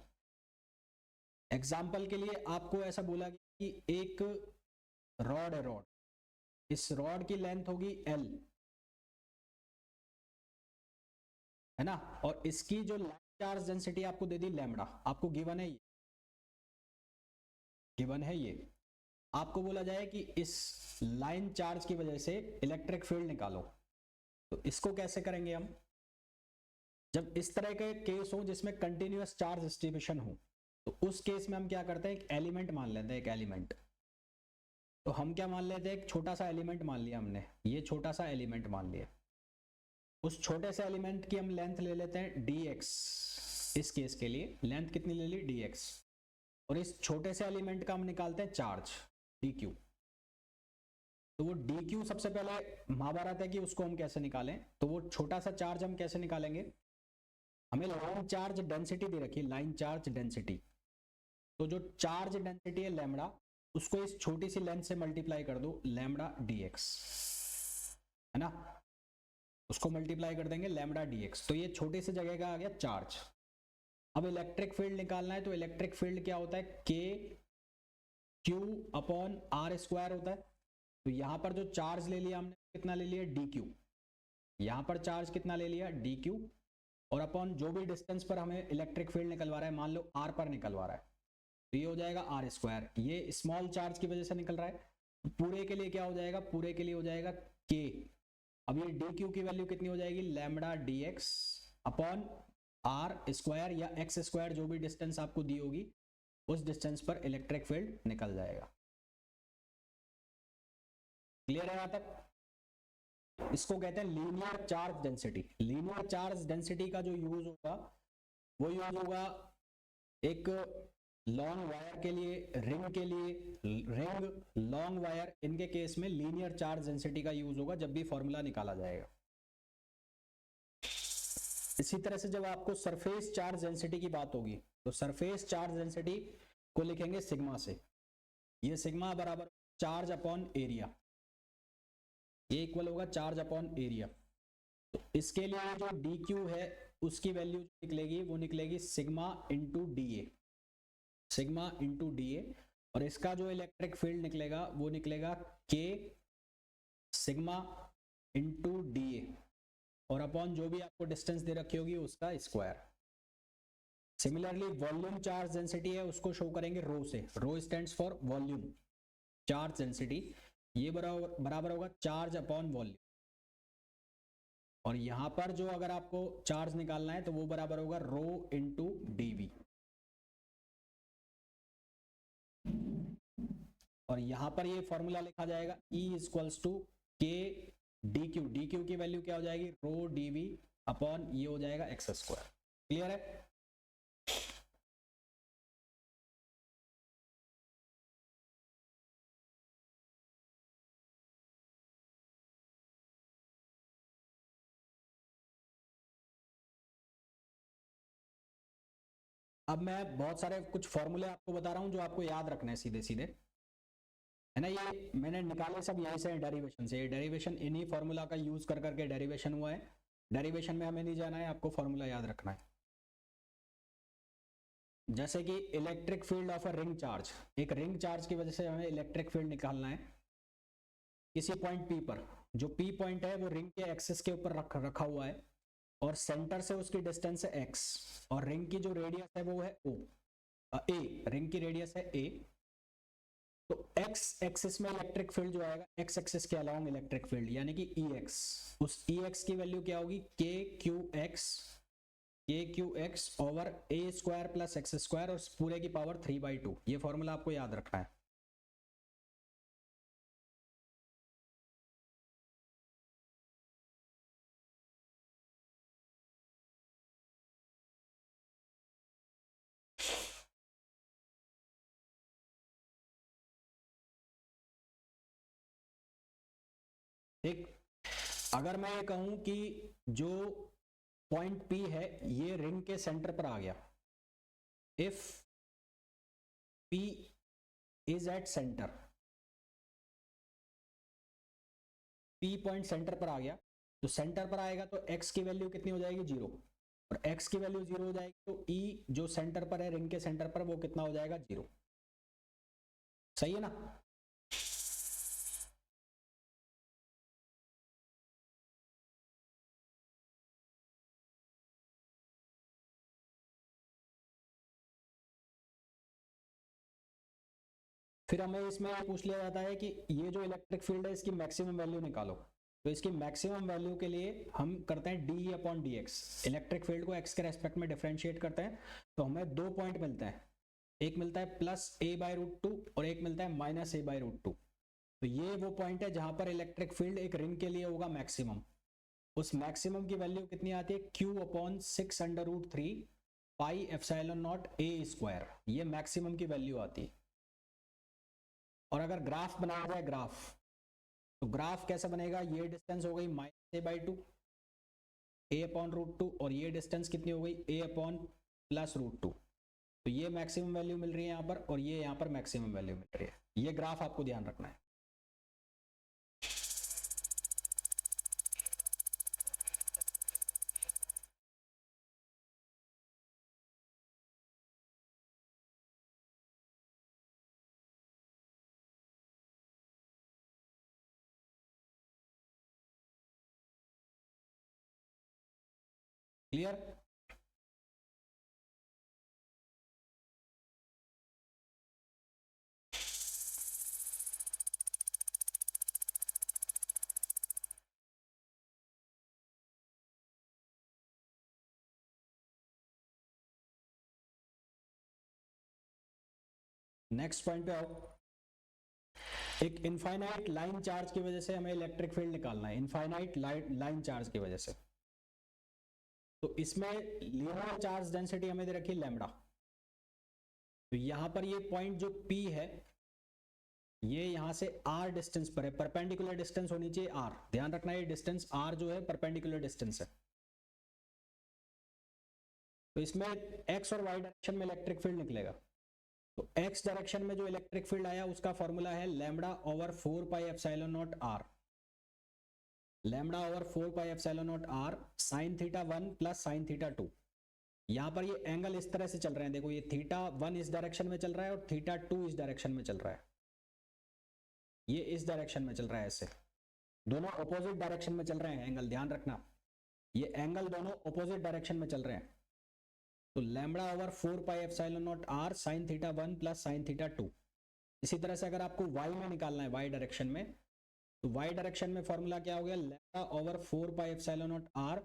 Speaker 1: Example के लिए आपको ऐसा बोला कि एक रॉड है, रॉड, इस रॉड की लेंथ होगी L, है ना, और इसकी जो लाइन चार्ज डेंसिटी आपको दे दी लैम्बडा, आपको गिवन है ये, गिवन है ये। आपको बोला जाए कि इस लाइन चार्ज की वजह से इलेक्ट्रिक फील्ड निकालो, तो इसको कैसे करेंगे हम, जब इस तरह के केस हो जिसमें कंटिन्यूअस चार्ज डिस्ट्रीब्यूशन हो, तो उस केस में हम क्या करते हैं, एक एलिमेंट मान लेते हैं, एक एलिमेंट। तो हम क्या मान लेते हैं, एक छोटा सा एलिमेंट मान लिया हमने, ये छोटा सा एलिमेंट मान लिया। उस छोटे से एलिमेंट की हम लेंथ ले लेते हैं dx, इस केस के लिए लेंथ कितनी ले ली, dx, और इस छोटे से एलिमेंट का हम निकालते हैं चार्ज dq। तो वो dq सबसे पहले महाभारत है कि उसको हम कैसे निकालें, तो वो छोटा सा चार्ज हम कैसे निकालेंगे, हमें लाइन चार्ज डेंसिटी दे रखी है, लाइन चार्ज डेंसिटी। तो जो चार्ज डेंसिटी है लैम्बडा, उसको इस छोटी सी लेंथ से मल्टीप्लाई कर दो, लैम्बडा dx, है ना, उसको मल्टीप्लाई कर देंगे लैम्बडा dx, तो ये छोटी सी जगह का आ गया चार्ज। अब इलेक्ट्रिक फील्ड निकालना है, तो इलेक्ट्रिक फील्ड क्या होता है, k q upon r square होता है। तो यहां पर जो चार्ज ले लिया हमने कितना ले लिया, dq, यहां पर चार्ज कितना ले लिया, dq, और अपॉन जो भी डिस्टेंस पर हमें इलेक्ट्रिक फील्ड निकलवा रहा है, मान लो r पर निकलवा रहा है, तो ये हो जाएगा r स्क्वायर, ये स्मॉल चार्ज की वजह से निकल रहा है। पूरे के लिए क्या हो जाएगा, पूरे के लिए हो जाएगा k। अब ये dq की वैल्यू कितनी हो जाएगी, lambda dx upon r square या x स्क्वायर, जो भी डिस्टेंस आपको दी होगी उस डिस्टेंस पर इलेक्ट्रिक फील्ड निकल जाएगा। क्लियर है यहां तक। इसको कहते हैं linear charge density. Linear charge density का जो यूज होगा वो यूज होगा एक लॉन्ग वायर के लिए, रिंग के लिए, रिंग, लॉन्ग वायर, इनके केस में लीनियर चार्ज डेंसिटी का यूज होगा जब भी फॉर्मूला निकाला जाएगा। इसी तरह से जब आपको सरफेस चार्ज डेंसिटी की बात होगी, तो सरफेस चार्ज डेंसिटी को लिखेंगे सिग्मा से। ये सिग्मा बराबर चार्ज अपॉन एरिया, ये इक्वल होगा चार्ज अपॉन एरिया। तो इसके लिए जो dq है उसकी वैल्यू निकलेगी, वो निकलेगी sigma into D A, sigma into D A, और इसका जो इलेक्ट्रिक फील्ड निकलेगा वो निकलेगा k sigma into D A, और अपॉन जो भी आपको डिस्टेंस दे रखी होगी उसका square. Similarly volume charge density है उसको शो करेंगे रो से, rho stands for volume charge density, ये बराबर होगा चार्ज अपॉन वॉल्यूम, और यहां पर जो अगर आपको चार्ज निकालना है तो वो बराबर होगा रो इंटू डी वी। और यहां पर ये फॉर्मूला लिखा जाएगा E इक्वल्स टू के डी क्यू, डी क्यू की वैल्यू क्या हो जाएगी, रो डी वी अपॉन ये हो जाएगा एक्स स्क्वायर। क्लियर है? अब मैं बहुत सारे कुछ फॉर्मूले आपको बता रहा हूं जो आपको याद रखना है सीधे सीधे, है ना। ये मैंने निकाले सब यहीं से डेरिवेशन से, डेरिवेशन इन्हीं फॉर्मूला का यूज कर करके डेरिवेशन हुआ है। डेरिवेशन में हमें नहीं जाना है, आपको फॉर्मूला याद रखना है। जैसे कि electric field of a ring charge, एक रिंग चार्ज की वजह से हमें इलेक्ट्रिक फील्ड निकालना है किसी पॉइंट P पर। जो P पॉइंट है वो रिंग के एक्सिस के ऊपर रखा हुआ है और सेंटर से उसकी डिस्टेंस है x, और रिंग की जो रेडियस है वो है O, A, रिंग की रेडियस है A। तो x एक्सिस में इलेक्ट्रिक फील्ड जो आएगा, x एक्सिस के अलोंग इलेक्ट्रिक फील्ड यानी कि Ex, उस Ex की वैल्यू क्या होगी, के क्यू एक्स ओवर ए स्क्वायर प्लस एक्स स्क्वायर और पूरे की पावर 3/2। ये फॉर्मूला आपको याद रखना है। ठीक, अगर मैं ये कहूं कि जो पॉइंट P है ये रिंग के सेंटर पर आ गया, if P is at centre, P point centre पर आ गया, तो सेंटर पर आएगा तो x की वैल्यू कितनी हो जाएगी, 0, और x की वैल्यू 0 हो जाएगी तो E जो सेंटर पर है, रिंग के सेंटर पर, वो कितना हो जाएगा, 0। सही है ना? फिर हमें इसमें पूछ लिया जाता है कि ये जो इलेक्ट्रिक फील्ड है इसकी मैक्सिमम वैल्यू निकालो। तो इसकी मैक्सिमम वैल्यू के लिए हम करते हैं D upon D x, electric field को एक्स के रेस्पेक्ट में डिफरेंशिएट करते हैं। तो हमें दो पॉइंट मिलते हैं, एक मिलता है +a/√2 और एक मिलता है -a/√2। तो ये वो पॉइंट है जहां पर इलेक्ट्रिक फील्ड एक रिंग के लिए होगा मैक्सिमम। उस मैक्सिमम की वैल्यू कितनी आती है, Q/6√3 πε0a²। ये मैक्सिमम की वैल्यू आती है। और अगर ग्राफ बनाया जाए, ग्राफ, तो ग्राफ कैसा बनेगा, ये डिस्टेंस हो गई -a/2 a/√2 और ये डिस्टेंस कितनी हो गई, a/+√2। तो ये मैक्सिमम वैल्यू मिल रही है यहाँ पर और ये यहाँ पर मैक्सिमम वैल्यू मिल रही है। ये ग्राफ आपको ध्यान रखना है। क्लियर? नेक्स्ट पॉइंट पे आओ। एक इनफाइनाइट लाइन चार्ज की वजह से हमें इलेक्ट्रिक फील्ड निकालना है, इनफाइनाइट लाइन चार्ज की वजह से। तो इसमें लीनियर चार्ज डेंसिटी हमें दे रखी है लैम्बडा। तो यहां पर ये पॉइंट जो P है ये यहां से R डिस्टेंस पर है, परपेंडिकुलर डिस्टेंस होनी चाहिए R, ध्यान रखना ये डिस्टेंस R जो है परपेंडिकुलर डिस्टेंस है। तो इसमें X और Y डायरेक्शन में इलेक्ट्रिक फील्ड निकलेगा। तो X डायरेक्शन में जो इलेक्ट्रिक फील्ड आया उसका फॉर्मूला है λ/4πε0R, λ/4πε0R sin θ1 + sin θ2। यहां पर ये एंगल इस तरह से चल रहे हैं, देखो ये θ1 इस डायरेक्शन में चल रहा है और θ2 इस डायरेक्शन में चल रहा है, ये इस डायरेक्शन में चल रहा है, ऐसे दोनों ऑपोजिट डायरेक्शन में चल रहे हैं एंगल, ध्यान रखना ये एंगल दोनों ऑपोजिट डायरेक्शन में चल रहे हैं। तो λ/4πε0R sin θ1 + sin θ2। इसी तरह से अगर आपको y में निकालना है, y डायरेक्शन में, तो y डायरेक्शन में फॉर्मूला क्या हो गया, λ/4πε0R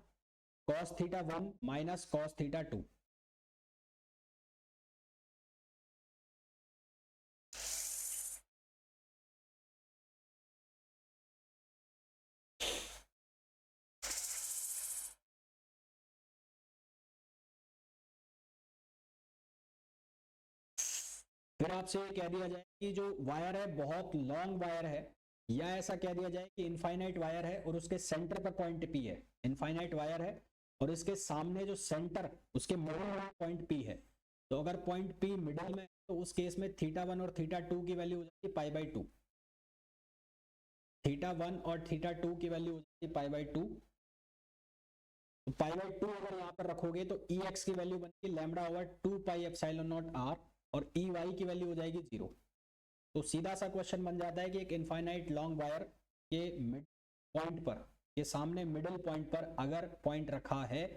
Speaker 1: cos θ1 - cos θ2। फिर आपसे ये कह दिया जाए कि जो वायर है बहुत लॉन्ग वायर है, या ऐसा कह दिया जाए कि इनफाइनाइट वायर है और उसके सेंटर पर पॉइंट पी है। इनफाइनाइट वायर है और इसके सामने जो सेंटर, उसके मिडिल में पॉइंट पी है। तो अगर पॉइंट पी मिडिल में, तो उस केस में θ1 और θ2 की वैल्यू हो जाती है π/2। θ1 और θ2 की वैल्यू हो जाती है π/2। तो π/2 अगर यहाँ पर रखोगे तो Ex की वैल्यू बनेगी λ/2πε0r और Ey की वैल्यू हो जाएगी 0। तो सीधा सा क्वेश्चन बन जाता है कि एक इनफाइनाइट लॉन्ग वायर के मिड पॉइंट पर, के सामने मिडिल पॉइंट पर अगर पॉइंट रखा है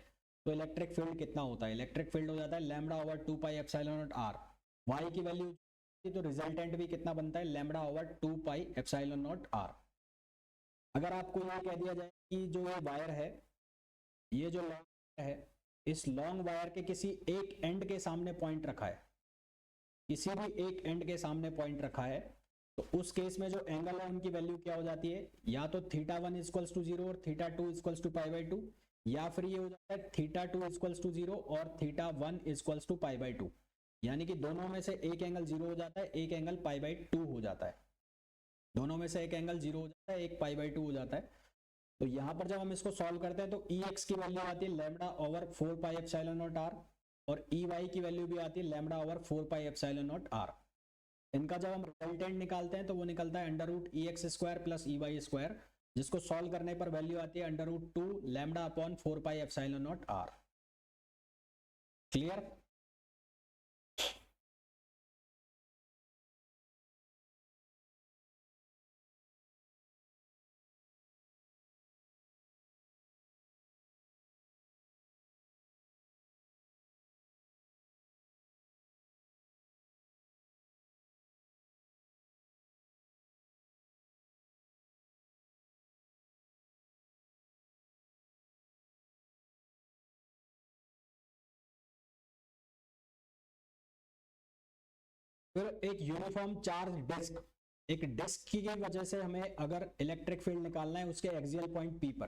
Speaker 1: तो इलेक्ट्रिक फील्ड कितना होता है। इलेक्ट्रिक फील्ड हो जाता है λ/2πε0r। y की वैल्यू तो रिजल्टेंट भी कितना बनता है λ/2πε0r। अगर आपको यह कह दिया जाए कि जो ये वायर है, ये जो लॉन्ग है, इस लॉन्ग वायर के किसी एक एंड के सामने पॉइंट रखा है, किसी भी एक एंड के सामने पॉइंट रखा है, तो उस केस में जो एंगल है उनकी वैल्यू क्या हो जाती है, या तो θ1 = 0 और θ2 = π/2, या फिर ये हो जाता है θ2 = 0 और θ1 = π/2। यानी कि दोनों में से एक एंगल 0 हो जाता है, एक एंगल π/2 हो जाता है। दोनों में से एक एंगल 0 हो जाता है, एक π/2 हो जाता है। तो यहां पर जब हम इसको सॉल्व करते हैं तो Ex की वैल्यू आती है λ/4πε0r और Ey की वैल्यू भी आती है λ/4πε0r। इनका जब हम रिजल्टेंट निकालते हैं तो वो निकलता है √EX² + EY², जिसको सॉल्व करने पर वैल्यू आती है √2 λ/4πε0r। क्लियर? फिर एक यूनिफॉर्म चार्ज डिस्क, एक डिस्क की वजह से हमें अगर इलेक्ट्रिक फील्ड निकालना है उसके एक्सियल पॉइंट पी पर,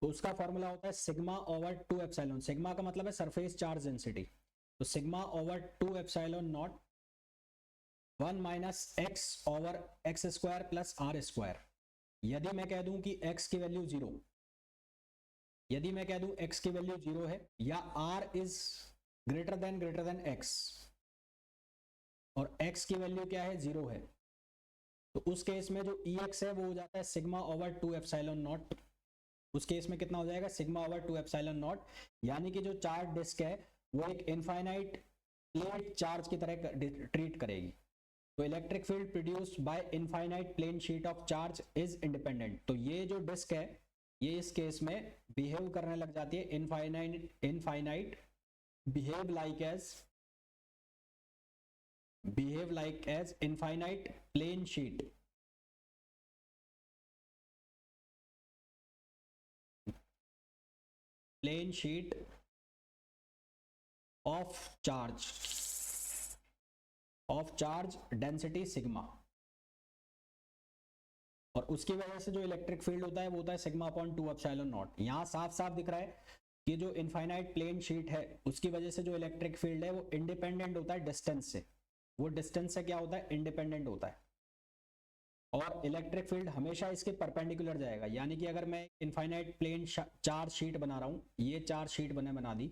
Speaker 1: तो उसका फॉर्मूला होता है σ/2ε। सिग्मा का मतलब है सरफेस चार्ज डेंसिटी। तो σ/2ε0 1 - x/x² + r²। यदि मैं कह दूं कि x की वैल्यू 0, यदि मैं कह दूं x की वैल्यू 0 है या r is greater than x और x की वैल्यू क्या है 0 है, तो उस केस में जो Ex है वो हो जाता है σ/2ε0। उस केस में कितना हो जाएगा σ/2ε0। यानी कि जो चार्ज डिस्क है वो एक इनफाइनाइट प्लेट चार्ज की तरह ट्रीट करेगी। तो electric field produced by infinite plane sheet of charge is independent. तो ये जो डिस्क है ये इस केस में बिहेव करने लग जाती है infinite behave like as infinite plane sheet of charge density sigma. और उसकी वजह से जो इलेक्ट्रिक फील्ड होता है वो होता है σ/2ε0। यहाँ साफ साफ दिख रहा है कि जो इनफाइनाइट प्लेन शीट है उसकी वजह से जो इलेक्ट्रिक फील्ड है वो इंडिपेंडेंट होता है डिस्टेंस से। वो डिस्टेंस से क्या होता है इंडिपेंडेंट होता है। और इलेक्ट्रिक फील्ड हमेशा इसके परपेंडिकुलर जाएगा। यानी कि अगर मैं इनफाइनाइट प्लेन चार्ज शीट बना रहा हूं, ये चार्ज शीट बना दी,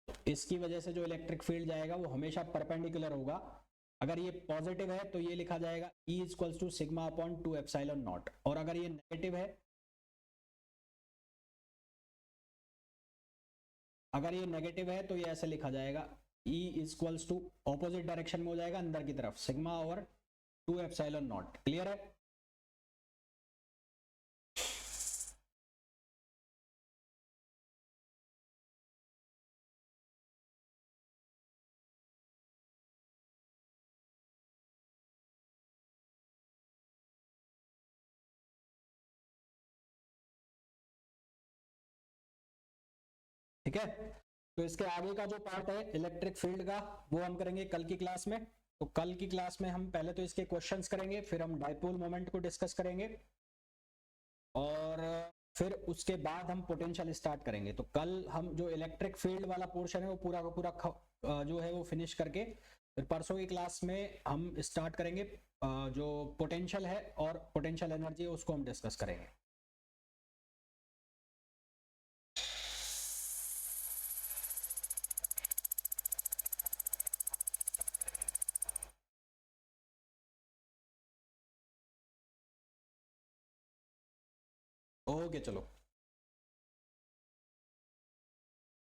Speaker 1: तो इसकी वजह से जो इलेक्ट्रिक फील्ड जाएगा वो हमेशा परपेंडिकुलर होगा। अगर ये पॉजिटिव है तो ये लिखा जाएगा E = σ/2ε0 और अगर ये नेगेटिव है, अगर ये नेगेटिव है तो ये ऐसे लिखा जाएगा E = ऑपोजिट डायरेक्शन में हो जाएगा अंदर की तरफ σ/2ε0। क्लियर है? ठीक है, तो इसके आगे का जो पार्ट है इलेक्ट्रिक फील्ड का वो हम करेंगे कल की क्लास में। तो कल की क्लास में हम पहले तो इसके क्वेश्चंस करेंगे, फिर हम डाइपोल मोमेंट को डिस्कस करेंगे और फिर उसके बाद हम पोटेंशियल स्टार्ट करेंगे। तो कल हम जो इलेक्ट्रिक फील्ड वाला पोर्शन है वो पूरा का पूरा जो है वो फिनिश करके फिर परसों की क्लास में हम स्टार्ट करेंगे जो पोटेंशियल है और पोटेंशियल एनर्जी है उसको हम डिस्कस करेंगे। ओके चलो।